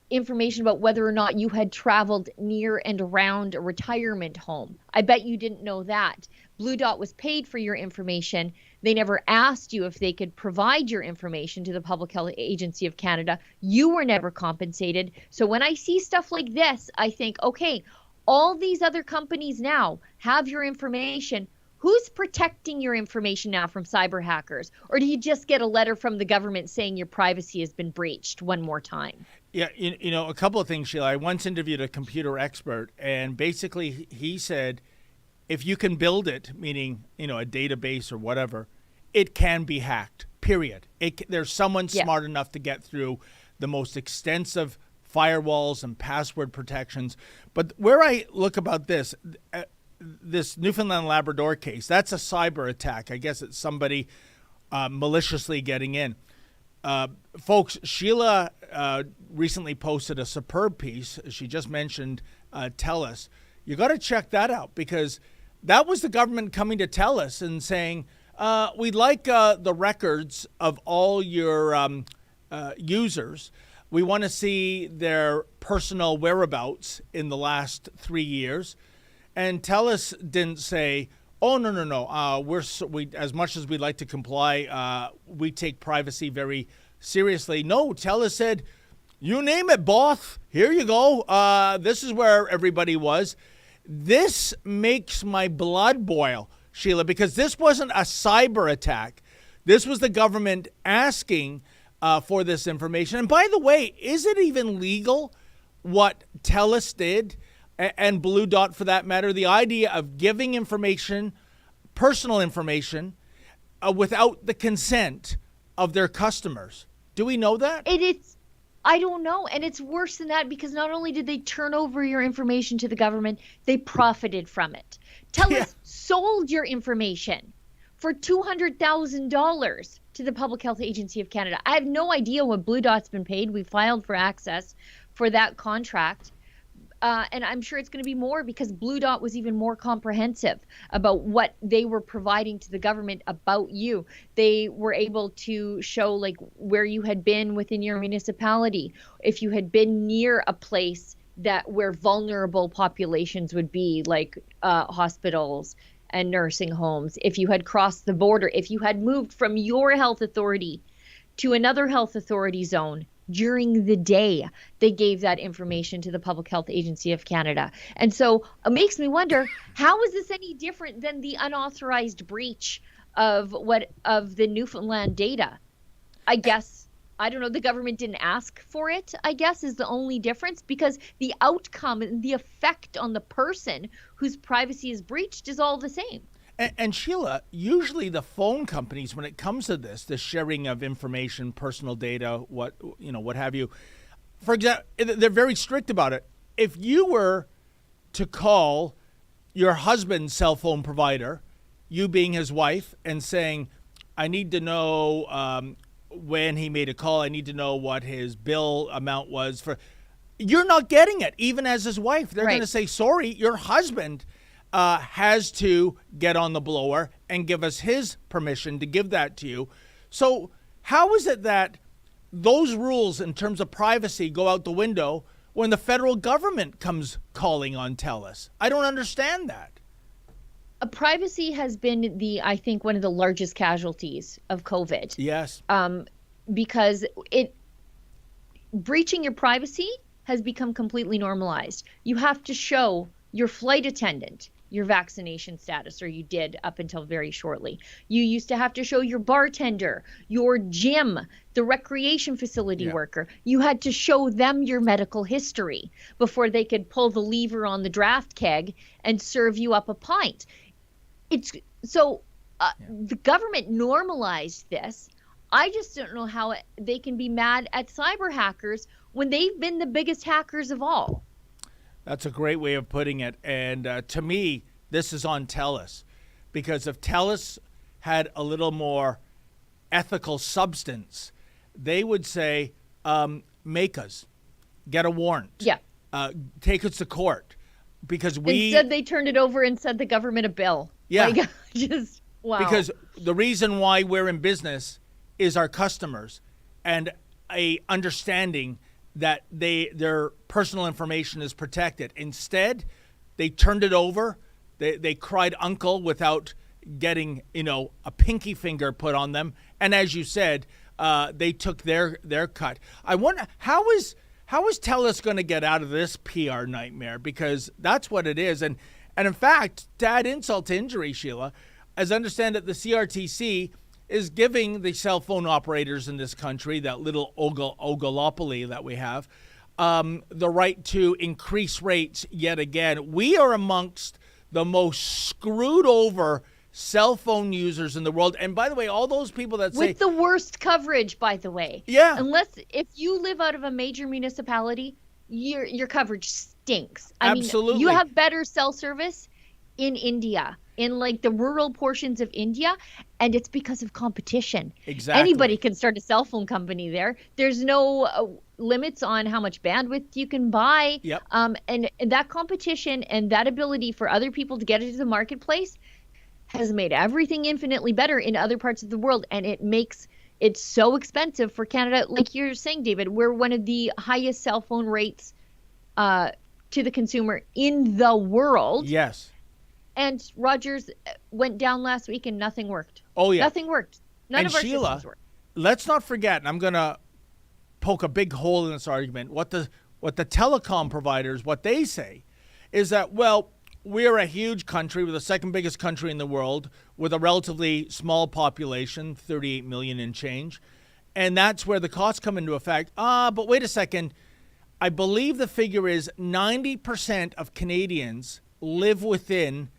information about whether or not you had traveled near and around a retirement home. I bet you didn't know that. Blue Dot was paid for your information. They never asked you if they could provide your information to the Public Health Agency of Canada. You were never compensated. So when I see stuff like this, I think, okay, all these other companies now have your information. Who's protecting your information now from cyber hackers? Or do you just get a letter from the government saying your privacy has been breached one more time? Yeah, you know, a couple of things, Sheila. I once interviewed a computer expert, and basically he said, if you can build it, meaning, you know, a database or whatever, it can be hacked, period. There's someone smart enough to get through the most extensive firewalls and password protections. But where I look about this Newfoundland Labrador case, that's a cyber attack. I guess it's somebody maliciously getting in. Folks, Sheila recently posted a superb piece. She just mentioned Telus. You got to check that out, because that was the government coming to Telus and saying, we'd like the records of all your users. We want to see their personal whereabouts in the last 3 years. And Telus didn't say, oh, no. We as much as we'd like to comply, we take privacy very seriously. No, Telus said, you name it, boss. Here you go. This is where everybody was. This makes my blood boil, Sheila, because this wasn't a cyber attack. This was the government asking for this information. And by the way, is it even legal what Telus did, and Blue Dot for that matter? The idea of giving information, personal information, without the consent of their customers. Do we know that? I don't know. And it's worse than that, because not only did they turn over your information to the government, they profited from it. Telus sold your information for $200,000 to the Public Health Agency of Canada. I have no idea what Blue Dot's been paid. We filed for access for that contract. And I'm sure it's going to be more, because Blue Dot was even more comprehensive about what they were providing to the government about you. They were able to show like where you had been within your municipality, if you had been near a place where vulnerable populations would be, like hospitals and nursing homes, if you had crossed the border, if you had moved from your health authority to another health authority zone during the day. They gave that information to the Public Health Agency of Canada. And so it makes me wonder, how is this any different than the unauthorized breach of the Newfoundland data? I guess, I don't know, the government didn't ask for it, I guess, is the only difference, because the outcome and the effect on the person whose privacy is breached is all the same. And Sheila, usually the phone companies, when it comes to this, the sharing of information, personal data, what have you, for example, they're very strict about it. If you were to call your husband's cell phone provider, you being his wife, and saying, I need to know when he made a call, I need to know what his bill amount was you're not getting it, even as his wife. They're going to say, sorry, your husband has to get on the blower and give us his permission to give that to you. So how is it that those rules in terms of privacy go out the window when the federal government comes calling on Telus? I don't understand that. Privacy has been I think one of the largest casualties of COVID. Yes. Because breaching your privacy has become completely normalized. You have to show your flight attendant your vaccination status, or you did up until very shortly. You used to have to show your bartender, your gym, the recreation facility worker. You had to show them your medical history before they could pull the lever on the draft keg and serve you up a pint. It's so the government normalized this. I just don't know how they can be mad at cyber hackers when they've been the biggest hackers of all. That's a great way of putting it. And to me, this is on Telus. Because if Telus had a little more ethical substance, they would say, make us, get a warrant. Yeah. Take us to court. Because Instead, they turned it over and said the government a bill. Yeah. Like, just, wow. Because the reason why we're in business is our customers and a understanding that their personal information is protected. Instead, they turned it over. They cried uncle without getting, a pinky finger put on them. And as you said, they took their cut. I wonder how is Telus going to get out of this PR nightmare? Because that's what it is. And in fact, to add insult to injury, Sheila, as I understand it, the CRTC is giving the cell phone operators in this country, that little oligopoly that we have, the right to increase rates yet again. We are amongst the most screwed over cell phone users in the world. And by the way, all those people that say... With the worst coverage, by the way. Yeah. If you live out of a major municipality, your coverage stinks. Absolutely. I mean, you have better cell service in India, in like the rural portions of India, and it's because of competition. Exactly. Anybody can start a cell phone company there. There's no limits on how much bandwidth you can buy. Yep. And that competition and that ability for other people to get into the marketplace has made everything infinitely better in other parts of the world, and it makes it so expensive for Canada. Like you're saying, David, we're one of the highest cell phone rates to the consumer in the world. Yes. And Rogers went down last week and nothing worked. Oh, yeah. Nothing worked. None of our Sheila, systems worked. Let's not forget, and I'm going to poke a big hole in this argument, what the telecom providers, what they say is that, well, we're a huge country. We're the second biggest country in the world with a relatively small population, 38 million and change. And that's where the costs come into effect. But wait a second. I believe the figure is 90% of Canadians live within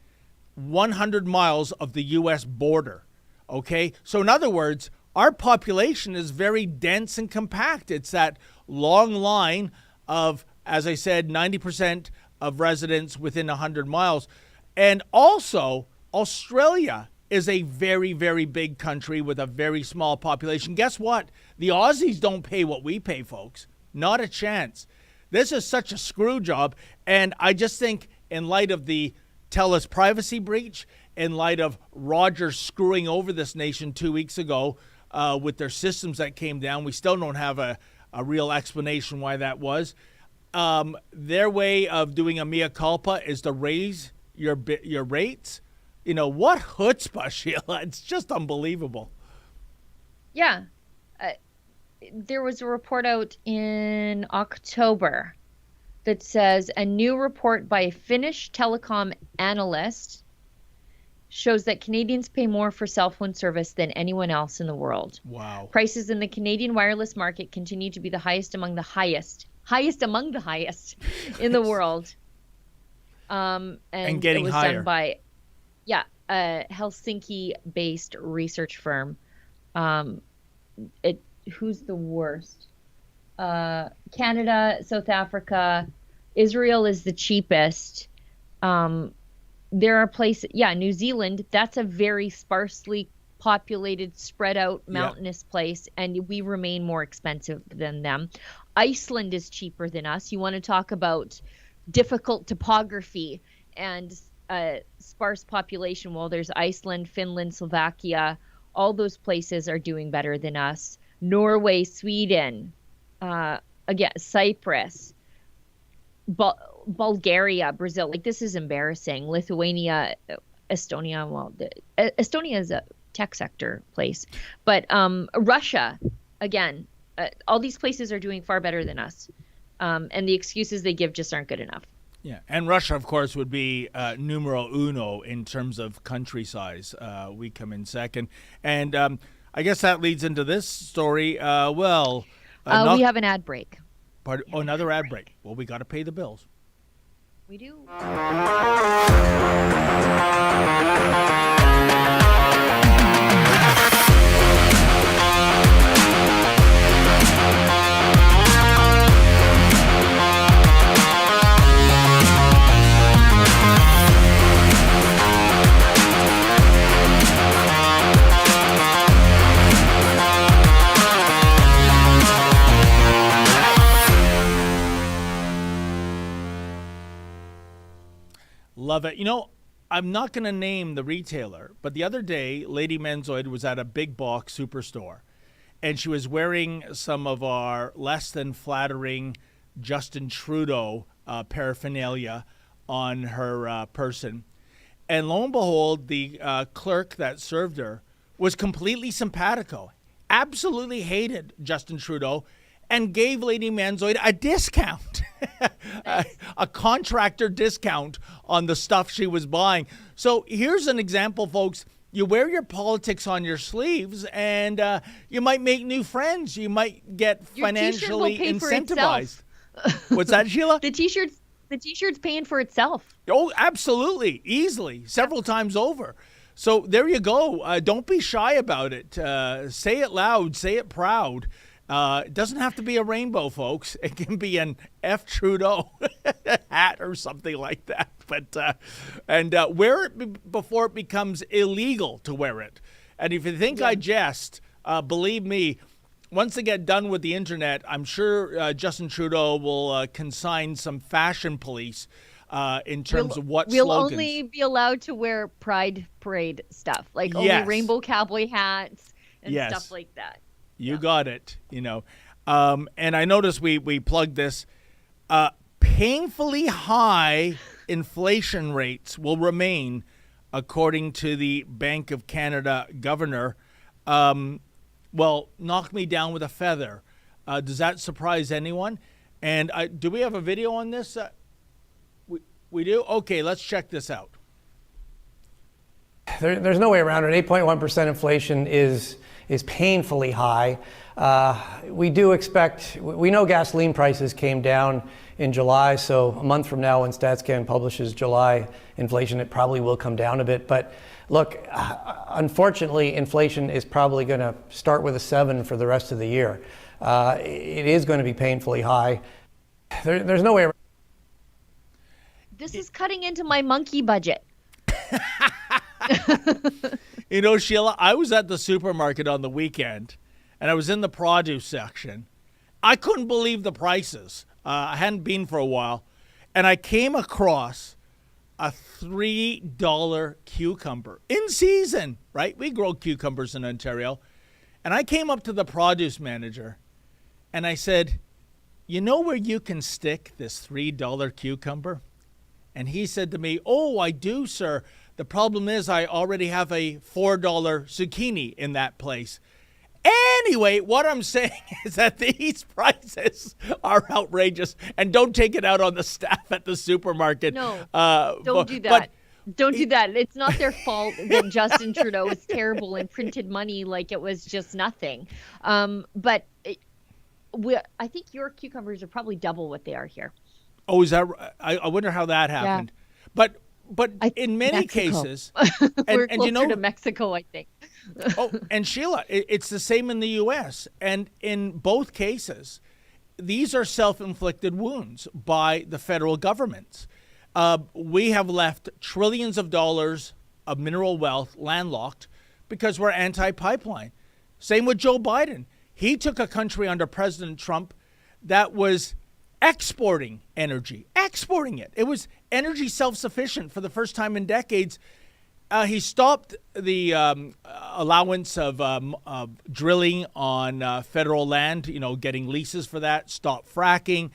100 miles of the U.S. border. Okay? So in other words, our population is very dense and compact. It's that long line of, as I said, 90% of residents within 100 miles. And also, Australia is a very, very big country with a very small population. Guess what? The Aussies don't pay what we pay, folks. Not a chance. This is such a screw job. And I just think in light of the Telus privacy breach, in light of Rogers screwing over this nation 2 weeks ago with their systems that came down, we still don't have a real explanation why that was. Their way of doing a mea culpa is to raise your rates. What chutzpah, Sheila? It's just unbelievable. Yeah. There was a report out in October that says a new report by a Finnish telecom analyst shows that Canadians pay more for cell phone service than anyone else in the world. Wow. Prices in the Canadian wireless market continue to be the highest among the highest in the world. And getting it was higher. done by a Helsinki-based research firm. Who's the worst? Canada, South Africa, Israel is the cheapest. There are places, New Zealand, that's a very sparsely populated, spread out mountainous place, and we remain more expensive than them. Iceland is cheaper than us. You want to talk about difficult topography and sparse population? Well, there's Iceland, Finland, Slovakia. All those places are doing better than us. Norway, Sweden, again, Cyprus, Bulgaria, Brazil. Like, this is embarrassing. Lithuania, Estonia. Well, Estonia is a tech sector place, but Russia, again, all these places are doing far better than us, and the excuses they give just aren't good enough. Yeah, and Russia, of course, would be numero uno in terms of country size. We come in second. And I guess that leads into this story. We have an ad break. Another ad break. Well, we got to pay the bills. We do. Love it. You know, I'm not going to name the retailer, but the other day, Lady Menzoid was at a big box superstore, and she was wearing some of our less than flattering Justin Trudeau paraphernalia on her person. And lo and behold, the clerk that served her was completely simpatico, absolutely hated Justin Trudeau, and gave Lady Menzoid a discount, a contractor discount on the stuff she was buying. So here's an example, folks. You wear your politics on your sleeves, and you might make new friends. You might get financially incentivized. What's that, Sheila? The t-shirt's paying for itself. Oh, absolutely. Easily. Several times over. So there you go. Don't be shy about it. Say it loud. Say it proud. It doesn't have to be a rainbow, folks. It can be an F. Trudeau hat or something like that. But wear it before it becomes illegal to wear it. And if you think I jest, believe me, once they get done with the internet, I'm sure Justin Trudeau will consign some fashion police in terms of what we'll slogans. Only be allowed to wear Pride Parade stuff, like only rainbow cowboy hats and stuff like that. You got it, you know. And I noticed we plugged this. Painfully high inflation rates will remain, according to the Bank of Canada governor. Well, knock me down with a feather. Does that surprise anyone? And do we have a video on this? We do? Okay, let's check this out. There's no way around it. 8.1% inflation is painfully high. We know gasoline prices came down in July, so a month from now when StatsCan publishes July inflation, it probably will come down a bit. But look, unfortunately, inflation is probably going to start with a 7 for the rest of the year. It is going to be painfully high. There's no way around. This is cutting into my monkey budget. You know, Sheila, I was at the supermarket on the weekend, and I was in the produce section. I couldn't believe the prices. I hadn't been for a while, and I came across a $3 cucumber in season, right? We grow cucumbers in Ontario. And I came up to the produce manager, and I said, you know where you can stick this $3 cucumber? And he said to me, oh, I do, sir. The problem is I already have a $4 zucchini in that place. Anyway, what I'm saying is that these prices are outrageous, and don't take it out on the staff at the supermarket. No, don't do that. Don't do that. It's not their fault that Justin Trudeau is terrible and printed money like it was just nothing. But I think your cucumbers are probably double what they are here. Oh, is that? I wonder how that happened. Yeah. But in many cases, we're closer to Mexico, I think. And Sheila, it's the same in the U.S. And in both cases, these are self-inflicted wounds by the federal governments. We have left trillions of dollars of mineral wealth landlocked because we're anti-pipeline. Same with Joe Biden. He took a country under President Trump that was exporting it. It was energy self-sufficient for the first time in decades. He stopped the allowance of drilling on federal land, getting leases for that, stopped fracking.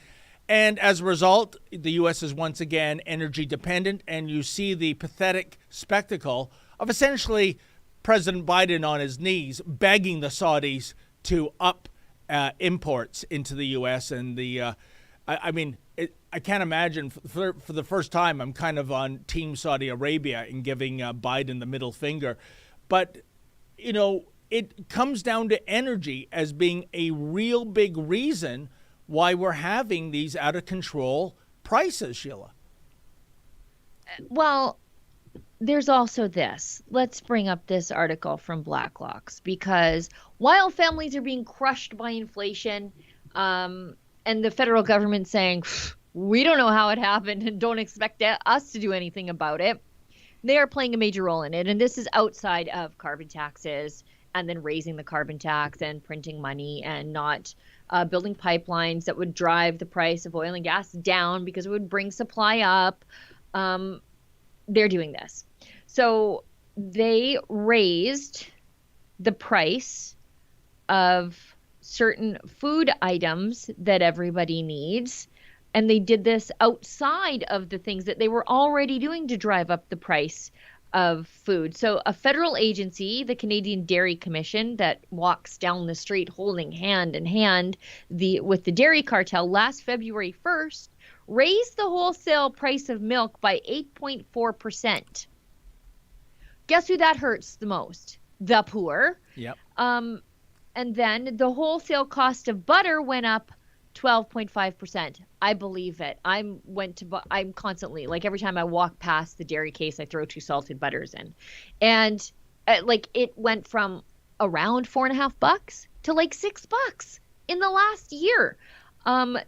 And as a result, the U.S. is once again energy dependent. And you see the pathetic spectacle of essentially President Biden on his knees begging the Saudis to up imports into the U.S. And the I mean, I can't imagine for the first time I'm kind of on Team Saudi Arabia in giving Biden the middle finger. But, you know, it comes down to energy as being a real big reason why we're having these out of control prices, Sheila. Well, there's also this. Let's bring up this article from Blacklocks, because while families are being crushed by inflation, and the federal government saying, we don't know how it happened and don't expect us to do anything about it, they are playing a major role in it. And this is outside of carbon taxes and then raising the carbon tax and printing money and not building pipelines that would drive the price of oil and gas down because it would bring supply up. They're doing this. So they raised the price of certain food items that everybody needs. And they did this outside of the things that they were already doing to drive up the price of food. So a federal agency, the Canadian Dairy Commission, that walks down the street holding hand in hand with the dairy cartel, last February 1st, raised the wholesale price of milk by 8.4%. Guess who that hurts the most? The poor. Yep. And then the wholesale cost of butter went up 12.5%. I believe it. I'm constantly, like, every time I walk past the dairy case, I throw 2 salted butters in. And like, it went from around $4.50 to like $6 in the last year. The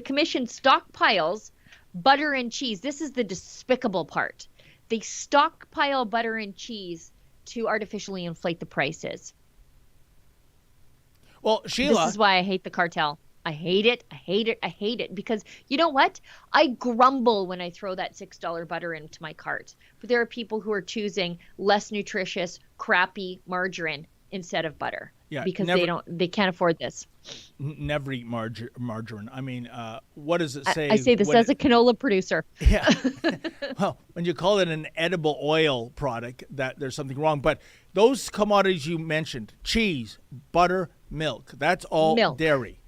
commission stockpiles butter and cheese. This is the despicable part. They stockpile butter and cheese to artificially inflate the prices. Well, Sheila, this is why I hate the cartel. I hate it. I hate it. I hate it. Because you know what? I grumble when I throw that $6 butter into my cart. But there are people who are choosing less nutritious, crappy margarine instead of butter. Yeah, because they can't afford this. Never eat margarine. I mean, what does it say? I say this as a canola producer. Yeah. Well, when you call it an edible oil product, that there's something wrong. But those commodities you mentioned, cheese, butter, milk, that's all dairy.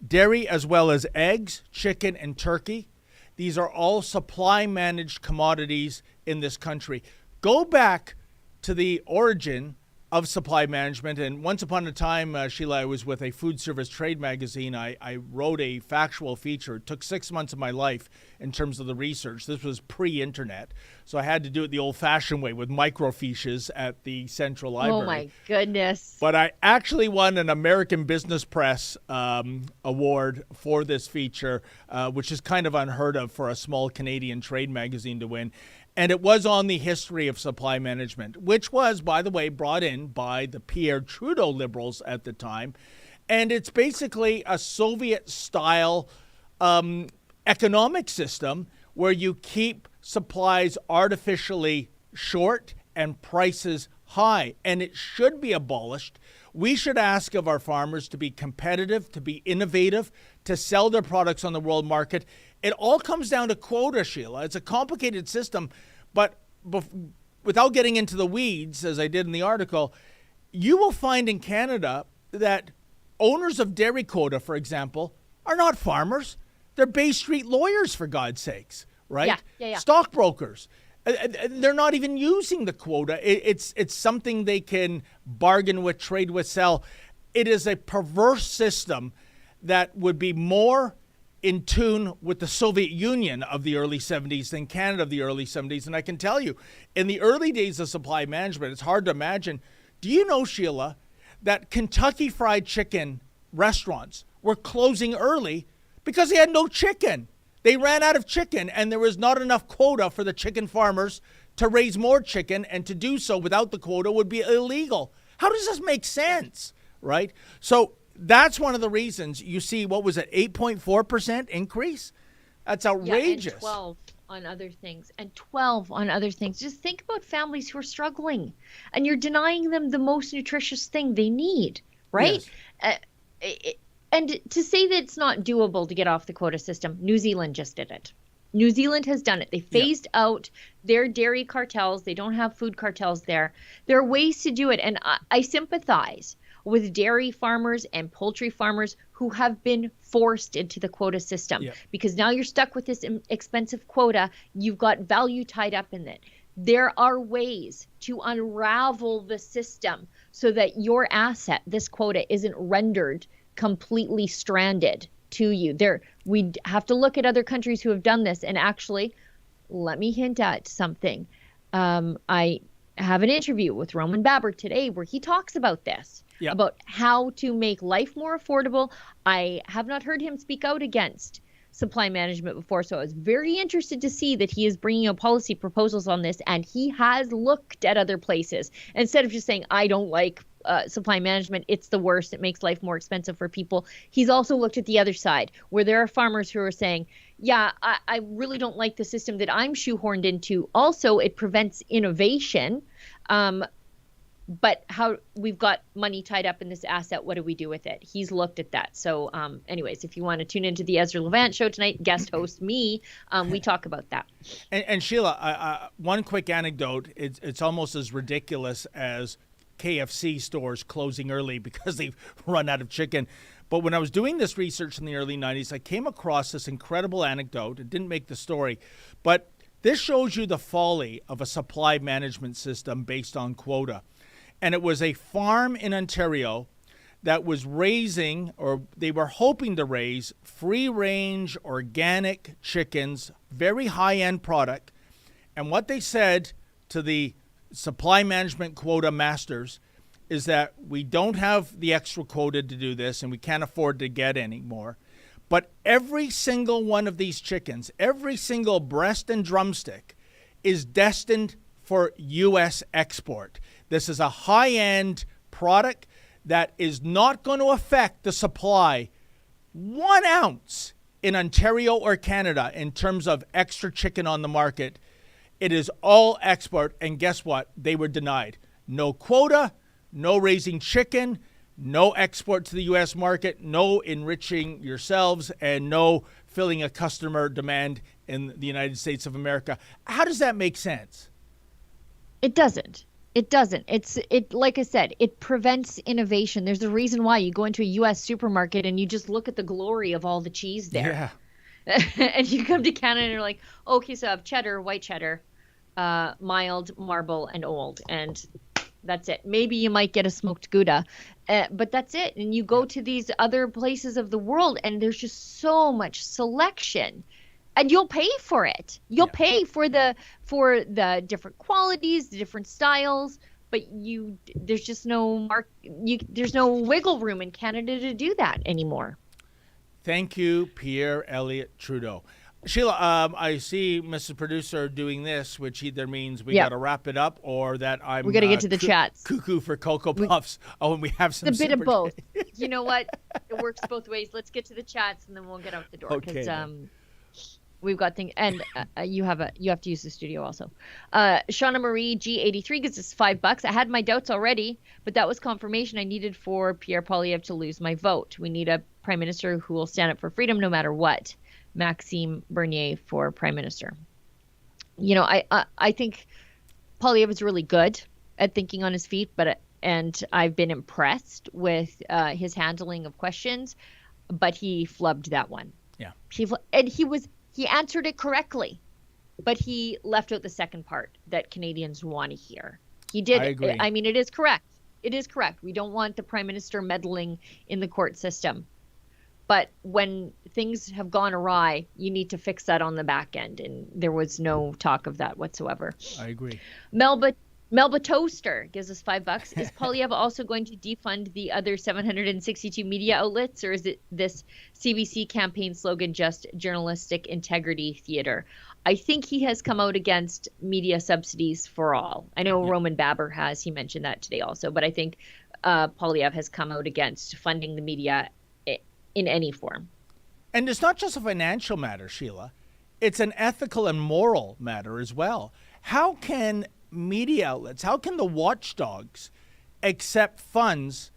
Dairy, as well as eggs, chicken, and turkey. These are all supply managed commodities in this country. Go back to the origin of supply management. And once upon a time, Sheila, I was with a food service trade magazine. I wrote a factual feature. It took 6 months of my life in terms of the research. This was pre-internet. So I had to do it the old-fashioned way with microfiches at the Central Library. Oh, my goodness. But I actually won an American Business Press award for this feature, which is kind of unheard of for a small Canadian trade magazine to win. And it was on the history of supply management, which was, by the way, brought in by the Pierre Trudeau Liberals at the time. And it's basically a Soviet-style economic system where you keep supplies artificially short and prices high. And it should be abolished. We should ask of our farmers to be competitive, to be innovative, to sell their products on the world market. It all comes down to quota, Sheila. It's a complicated system, but without getting into the weeds, as I did in the article, you will find in Canada that owners of dairy quota, for example, are not farmers. They're Bay Street lawyers, for God's sakes, right? Yeah. Stockbrokers. They're not even using the quota. It's something they can bargain with, trade with, sell. It is a perverse system that would be more in tune with the Soviet Union of the early 70s than Canada of the early 70s. And I can tell you, in the early days of supply management, it's hard to imagine. Do you know, Sheila, that Kentucky Fried Chicken restaurants were closing early because they had no chicken? They ran out of chicken, and there was not enough quota for the chicken farmers to raise more chicken, and to do so without the quota would be illegal. How does this make sense, right? So that's one of the reasons you see, what was it, 8.4% increase? That's outrageous. Yeah, and 12 on other things. And 12 on other things. Just think about families who are struggling, and you're denying them the most nutritious thing they need, right? Yes. And to say that it's not doable to get off the quota system, New Zealand just did it. New Zealand has done it. They phased out their dairy cartels. They don't have food cartels there. There are ways to do it, and I sympathize with dairy farmers and poultry farmers who have been forced into the quota system. Yep. Because now you're stuck with this expensive quota. You've got value tied up in it. There are ways to unravel the system so that your asset, this quota, isn't rendered completely stranded to you. We have to look at other countries who have done this. And actually, let me hint at something. I have an interview with Roman Baber today where he talks about this, about how to make life more affordable. I have not heard him speak out against supply management before, so I was very interested to see that he is bringing out policy proposals on this, and he has looked at other places. Instead of just saying, I don't like supply management, it's the worst, it makes life more expensive for people, he's also looked at the other side, where there are farmers who are saying, yeah, I really don't like the system that I'm shoehorned into. Also, it prevents innovation. But how we've got money tied up in this asset, what do we do with it? He's looked at that. So anyways, if you want to tune into the Ezra Levant show tonight, guest host me, we talk about that. And Sheila, one quick anecdote. It's almost as ridiculous as KFC stores closing early because they've run out of chicken. But when I was doing this research in the early 90s, I came across this incredible anecdote. It didn't make the story, but this shows you the folly of a supply management system based on quota. And it was a farm in Ontario that was raising, or they were hoping to raise, free-range organic chickens, very high-end product. And what they said to the supply management quota masters is that we don't have the extra quota to do this and we can't afford to get any more. But every single one of these chickens, every single breast and drumstick is destined for U.S. export. This is a high-end product that is not going to affect the supply 1 ounce in Ontario or Canada in terms of extra chicken on the market. It is all export, and guess what? They were denied. No quota, no raising chicken, no export to the U.S. market, no enriching yourselves, and no filling a customer demand in the United States of America. How does that make sense? It doesn't. It doesn't. It like I said, it prevents innovation. There's a reason why you go into a U.S. supermarket and you just look at the glory of all the cheese there. Yeah. And you come to Canada and you're like, okay, so I have cheddar, white cheddar, mild, marble, and old. And that's it. Maybe you might get a smoked Gouda, but that's it. And you go to these other places of the world and there's just so much selection. And you'll pay for it. You'll pay for the different qualities, the different styles, but there's just no there's no wiggle room in Canada to do that anymore. Thank you, Pierre Elliott Trudeau. Sheila, I see Mrs. Producer doing this, which either means we got to wrap it up or that I'm we got to get to the chats. Cuckoo for Cocoa Puffs. And we have some. It's a bit of both. You know what? It works both ways. Let's get to the chats and then we'll get out the door. Okay. We've got things, and you have to use the studio also. Shauna Marie G83 gives us $5. I had my doubts already, but that was confirmation I needed for Pierre Poilievre to lose my vote. We need a prime minister who will stand up for freedom no matter what. Maxime Bernier for prime minister. You know, I think Poilievre is really good at thinking on his feet, and I've been impressed with his handling of questions, but he flubbed that one. Yeah, He answered it correctly, but he left out the second part that Canadians want to hear. He did. I agree. I mean, it is correct. It is correct. We don't want the prime minister meddling in the court system. But when things have gone awry, you need to fix that on the back end. And there was no talk of that whatsoever. I agree. Melba Toaster gives us $5. Is Poilievre also going to defund the other 762 media outlets, or is it this CBC campaign slogan just journalistic integrity theater? I think he has come out against media subsidies for all. I know Roman Baber has. He mentioned that today also. But I think Poilievre has come out against funding the media in any form. And it's not just a financial matter, Sheila. It's an ethical and moral matter as well. How can media outlets, how can the watchdogs accept funds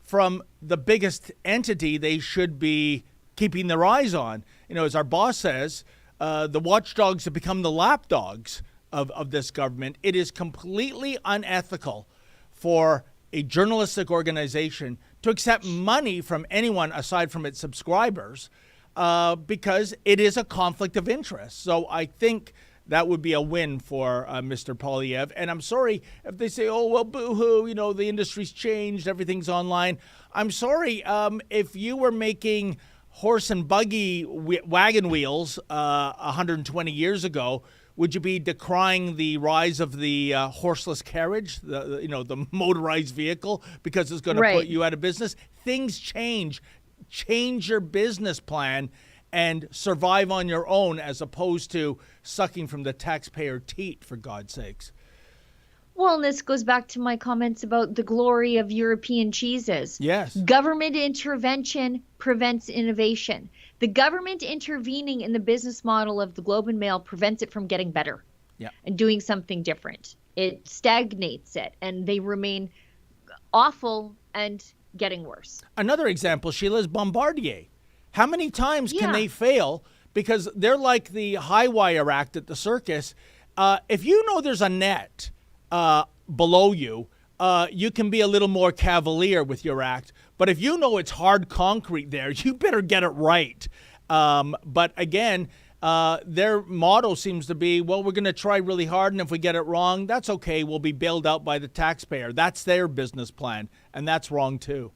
from the biggest entity they should be keeping their eyes on? You know, as our boss says, the watchdogs have become the lapdogs of this government. It is completely unethical for a journalistic organization to accept money from anyone aside from its subscribers because it is a conflict of interest. So I think that would be a win for Mr. Poilievre. And I'm sorry if they say, oh, well, boo-hoo, you know, the industry's changed, everything's online. I'm sorry if you were making horse and buggy wagon wheels 120 years ago, would you be decrying the rise of the horseless carriage, the motorized vehicle, because it's going to put you out of business? Things change. Change your business plan and survive on your own as opposed to sucking from the taxpayer teat, for God's sakes. Well, and this goes back to my comments about the glory of European cheeses. Yes. Government intervention prevents innovation. The government intervening in the business model of the Globe and Mail prevents it from getting better and doing something different. It stagnates it, and they remain awful and getting worse. Another example, Sheila, is Bombardier. How many times can they fail? Because they're like the high wire act at the circus. If you know there's a net below you, you can be a little more cavalier with your act. But if you know it's hard concrete there, you better get it right. But again, their motto seems to be, well, we're going to try really hard, and if we get it wrong, that's okay. We'll be bailed out by the taxpayer. That's their business plan, and that's wrong too.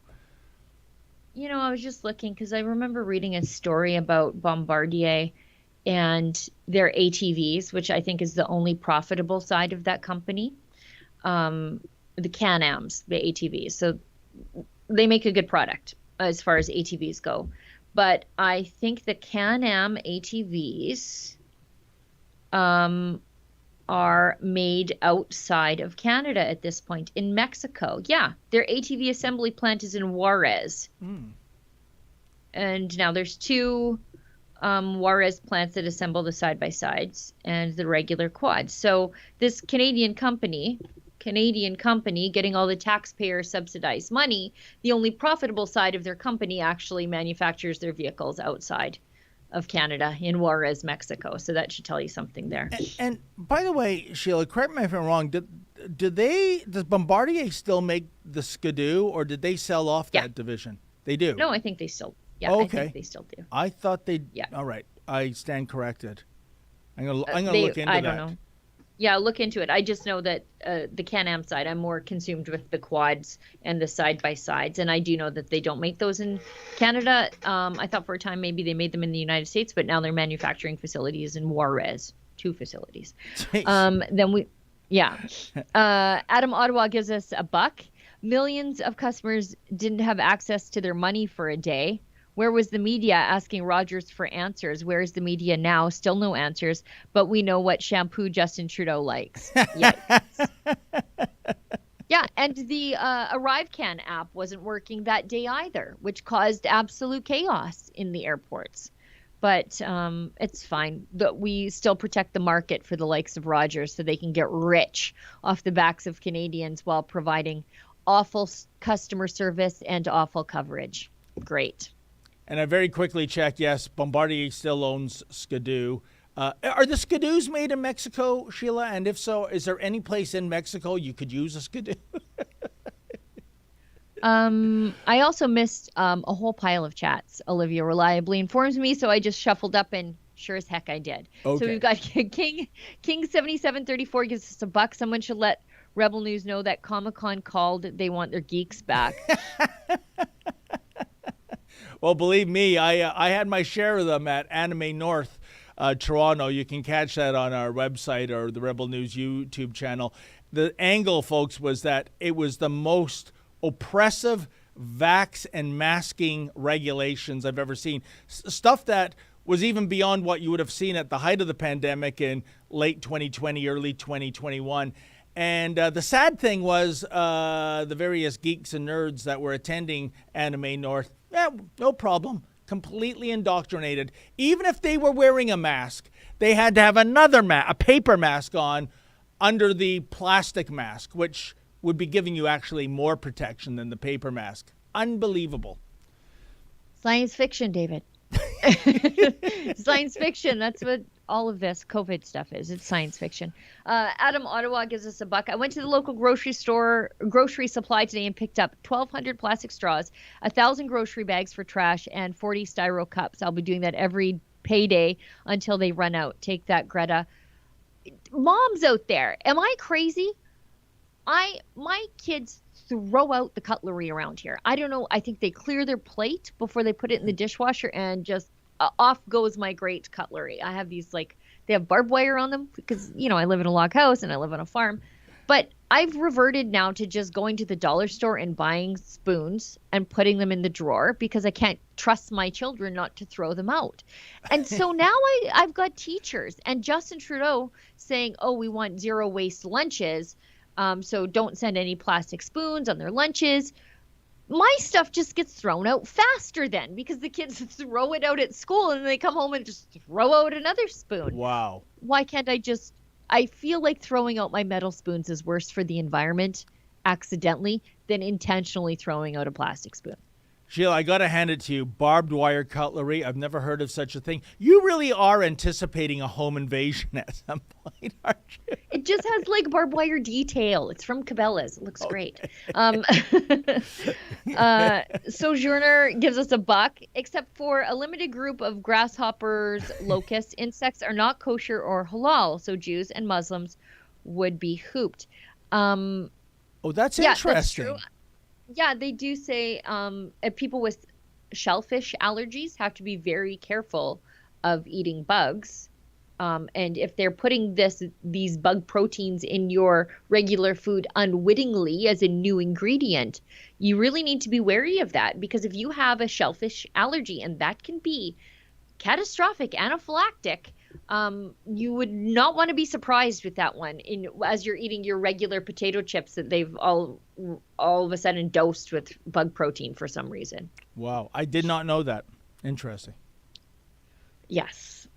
You know, I was just looking because I remember reading a story about Bombardier and their ATVs, which I think is the only profitable side of that company. The Can-Ams, the ATVs. So they make a good product as far as ATVs go. But I think the Can-Am ATVs are made outside of Canada at this point, in Mexico. Yeah, their ATV assembly plant is in Juarez. And now there's two Juarez plants that assemble the side-by-sides and the regular quads. So this Canadian company getting all the taxpayer subsidized money, the only profitable side of their company actually manufactures their vehicles outside of Canada in Juarez, Mexico. So that should tell you something there. And by the way, Sheila, correct me if I'm wrong, does Bombardier still make the Skidoo, or did they sell off that division? They do? No, I think they still okay. I think they still do. I thought they all right. I stand corrected. I'm gonna look into that. I don't know. Yeah, look into it. I just know that the Can-Am side, I'm more consumed with the quads and the side-by-sides. And I do know that they don't make those in Canada. I thought for a time maybe they made them in the United States, but now their manufacturing facilities in Juarez, 2 facilities. Adam Ottawa gives us $1. Millions of customers didn't have access to their money for a day. Where was the media asking Rogers for answers? Where is the media now? Still no answers, but we know what shampoo Justin Trudeau likes. Yeah, and the ArriveCan app wasn't working that day either, which caused absolute chaos in the airports. But it's fine. We still protect the market for the likes of Rogers so they can get rich off the backs of Canadians while providing awful customer service and awful coverage. Great. And I very quickly checked, yes, Bombardier still owns Skidoo. Are the Skidoos made in Mexico, Sheila? And if so, is there any place in Mexico you could use a Skidoo? I also missed a whole pile of chats. Olivia reliably informs me, so I just shuffled up, and sure as heck I did. Okay. So we've got King 7734 gives us $1. Someone should let Rebel News know that Comic-Con called. They want their geeks back. Well, believe me, I had my share of them at Anime North, Toronto. You can catch that on our website or the Rebel News YouTube channel. The angle, folks, was that it was the most oppressive vax and masking regulations I've ever seen. Stuff that was even beyond what you would have seen at the height of the pandemic in late 2020, early 2021. And the sad thing was the various geeks and nerds that were attending Anime North, no problem, completely indoctrinated. Even if they were wearing a mask, they had to have another a paper mask on under the plastic mask, which would be giving you actually more protection than the paper mask. Unbelievable. Science fiction, David. Science fiction. That's what all of this COVID stuff is. It's science fiction. Adam Ottawa gives us $1. I went to the local grocery supply today and picked up 1,200 plastic straws, 1,000 grocery bags for trash, and 40 styro cups. I'll be doing that every payday until they run out. Take that, Greta. Moms out there, am I crazy? My kids throw out the cutlery around here. I don't know. I think they clear their plate before they put it in the dishwasher, and just off goes my great cutlery. I have these, like, they have barbed wire on them because, you know, I live in a log house and I live on a farm. But I've reverted now to just going to the dollar store and buying spoons and putting them in the drawer because I can't trust my children not to throw them out. And so now I've got teachers and Justin Trudeau saying, oh, we want zero waste lunches. So don't send any plastic spoons on their lunches. My stuff just gets thrown out faster then because the kids throw it out at school and they come home and just throw out another spoon. Wow. Why can't I feel like throwing out my metal spoons is worse for the environment accidentally than intentionally throwing out a plastic spoon. Sheila, I got to hand it to you. Barbed wire cutlery. I've never heard of such a thing. You really are anticipating a home invasion at some point, aren't you? It just has like barbed wire detail. It's from Cabela's. It looks great. Sojourner gives us $1, except for a limited group of grasshoppers, locusts, insects are not kosher or halal, so Jews and Muslims would be hooped. Oh, that's interesting. That's true. Yeah, they do say people with shellfish allergies have to be very careful of eating bugs. And if they're putting these bug proteins in your regular food unwittingly as a new ingredient, you really need to be wary of that, because if you have a shellfish allergy, and that can be catastrophic, anaphylactic, you would not want to be surprised with that one as you're eating your regular potato chips that they've all of a sudden dosed with bug protein for some reason. Wow. I did not know that. Interesting. Yes.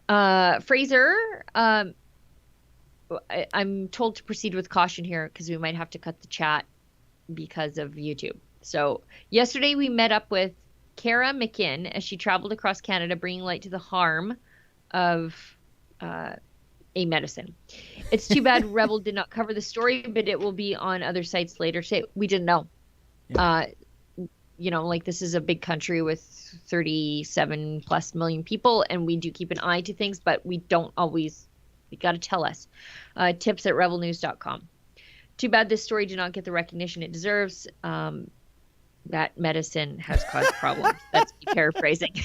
Fraser, I'm told to proceed with caution here because we might have to cut the chat because of YouTube. So yesterday we met up with Kara McKinn as she traveled across Canada bringing light to the harm of a medicine. It's too bad Rebel did not cover the story, but it will be on other sites later. We didn't know. Yeah. Like, this is a big country with 37 plus million people, and we do keep an eye to things, but we don't always. You got to tell us. Tips at rebelnews.com. Too bad this story did not get the recognition it deserves. That medicine has caused problems. That's me paraphrasing.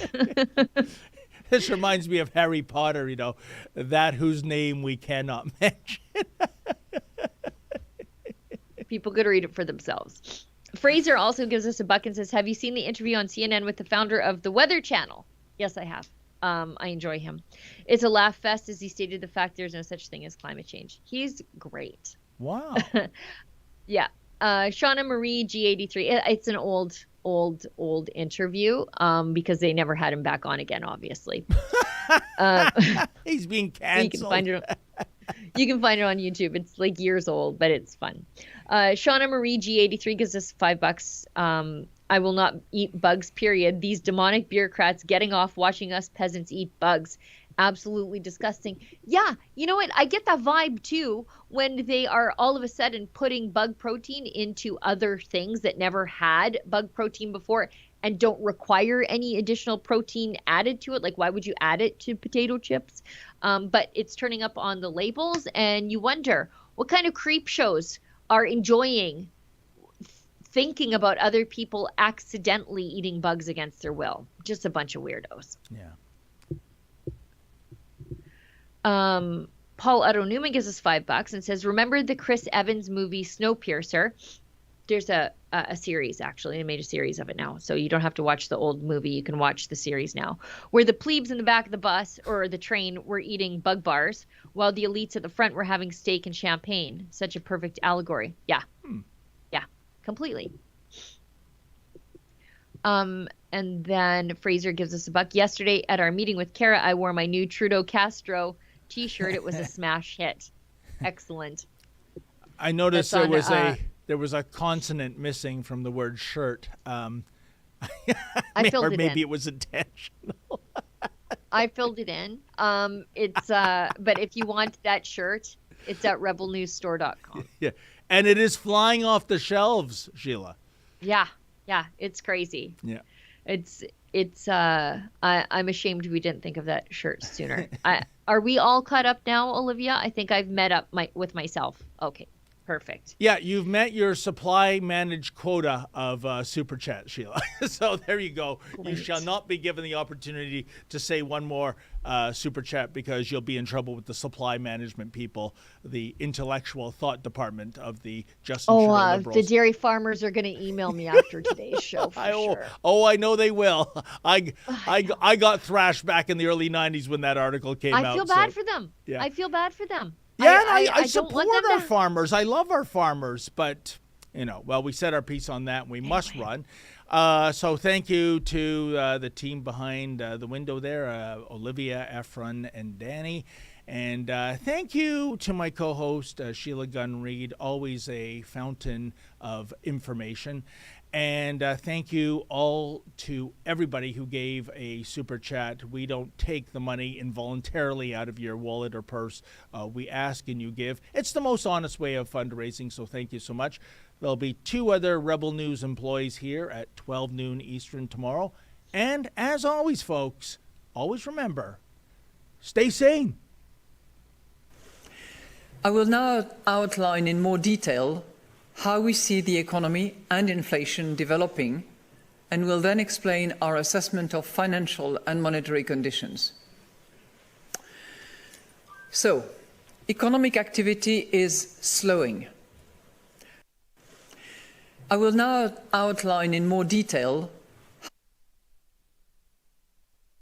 This reminds me of Harry Potter, that whose name we cannot mention. People could read it for themselves. Fraser also gives us $1 and says, have you seen the interview on CNN with the founder of the Weather Channel? Yes, I have. I enjoy him. It's a laugh fest as he stated the fact there's no such thing as climate change. He's great. Wow. Yeah. Shauna Marie G83. It's an old interview because they never had him back on again, obviously. He's being canceled. You can find it on YouTube. It's like years old, but it's fun. Shauna Marie G83 gives us $5. I will not eat bugs, period. These demonic bureaucrats getting off watching us peasants eat bugs. Absolutely disgusting. Yeah, you know what? I get that vibe too when they are all of a sudden putting bug protein into other things that never had bug protein before and don't require any additional protein added to it. Like, why would you add it to potato chips? But it's turning up on the labels, and you wonder what kind of creep shows are enjoying thinking about other people accidentally eating bugs against their will. Just a bunch of weirdos. Yeah. Paul Otto Newman gives us $5 and says, remember the Chris Evans movie Snowpiercer? There's a series, actually. They made a series of it now. So you don't have to watch the old movie. You can watch the series now, where the plebes in the back of the bus or the train were eating bug bars while the elites at the front were having steak and champagne. Such a perfect allegory. Yeah. Yeah, completely. And then Fraser gives us $1. Yesterday at our meeting with Kara, I wore my new Trudeau Castro t-shirt. It was a smash hit. Excellent. I noticed there was a consonant missing from the word shirt. I filled or it maybe in. it was intentional. I filled it in. It's but if you want that shirt, it's at rebelnewsstore.com. Yeah. And it is flying off the shelves, Sheila. Yeah, it's crazy. Yeah. I'm ashamed we didn't think of that shirt sooner. Are we all caught up now, Olivia? I think I've met up with myself. Okay, perfect. Yeah, you've met your supply managed quota of Super Chat, Sheila. So there you go. Great. You shall not be given the opportunity to say one more Super Chat because you'll be in trouble with the supply management people, the intellectual thought department of the Justin Trudeau Liberals. The dairy farmers are going to email me after today's show for sure. I know they will. I got thrashed back in the early 90s when that article came out. I feel bad for them. Yeah. I feel bad for them. Yeah, I don't support want them our to... farmers. I love our farmers, but, we said our piece on that and we must run. So thank you to the team behind the window there, Olivia, Efron, and Danny. And thank you to my co-host, Sheila Gunn-Reid, always a fountain of information. And thank you all to everybody who gave a super chat. We don't take the money involuntarily out of your wallet or purse. We ask and you give. It's the most honest way of fundraising, so thank you so much. There'll be 2 other Rebel News employees here at 12 noon Eastern tomorrow. And as always, folks, always remember, stay sane. I will now outline in more detail how we see the economy and inflation developing, and will then explain our assessment of financial and monetary conditions. So, economic activity is slowing. I will now outline in more detail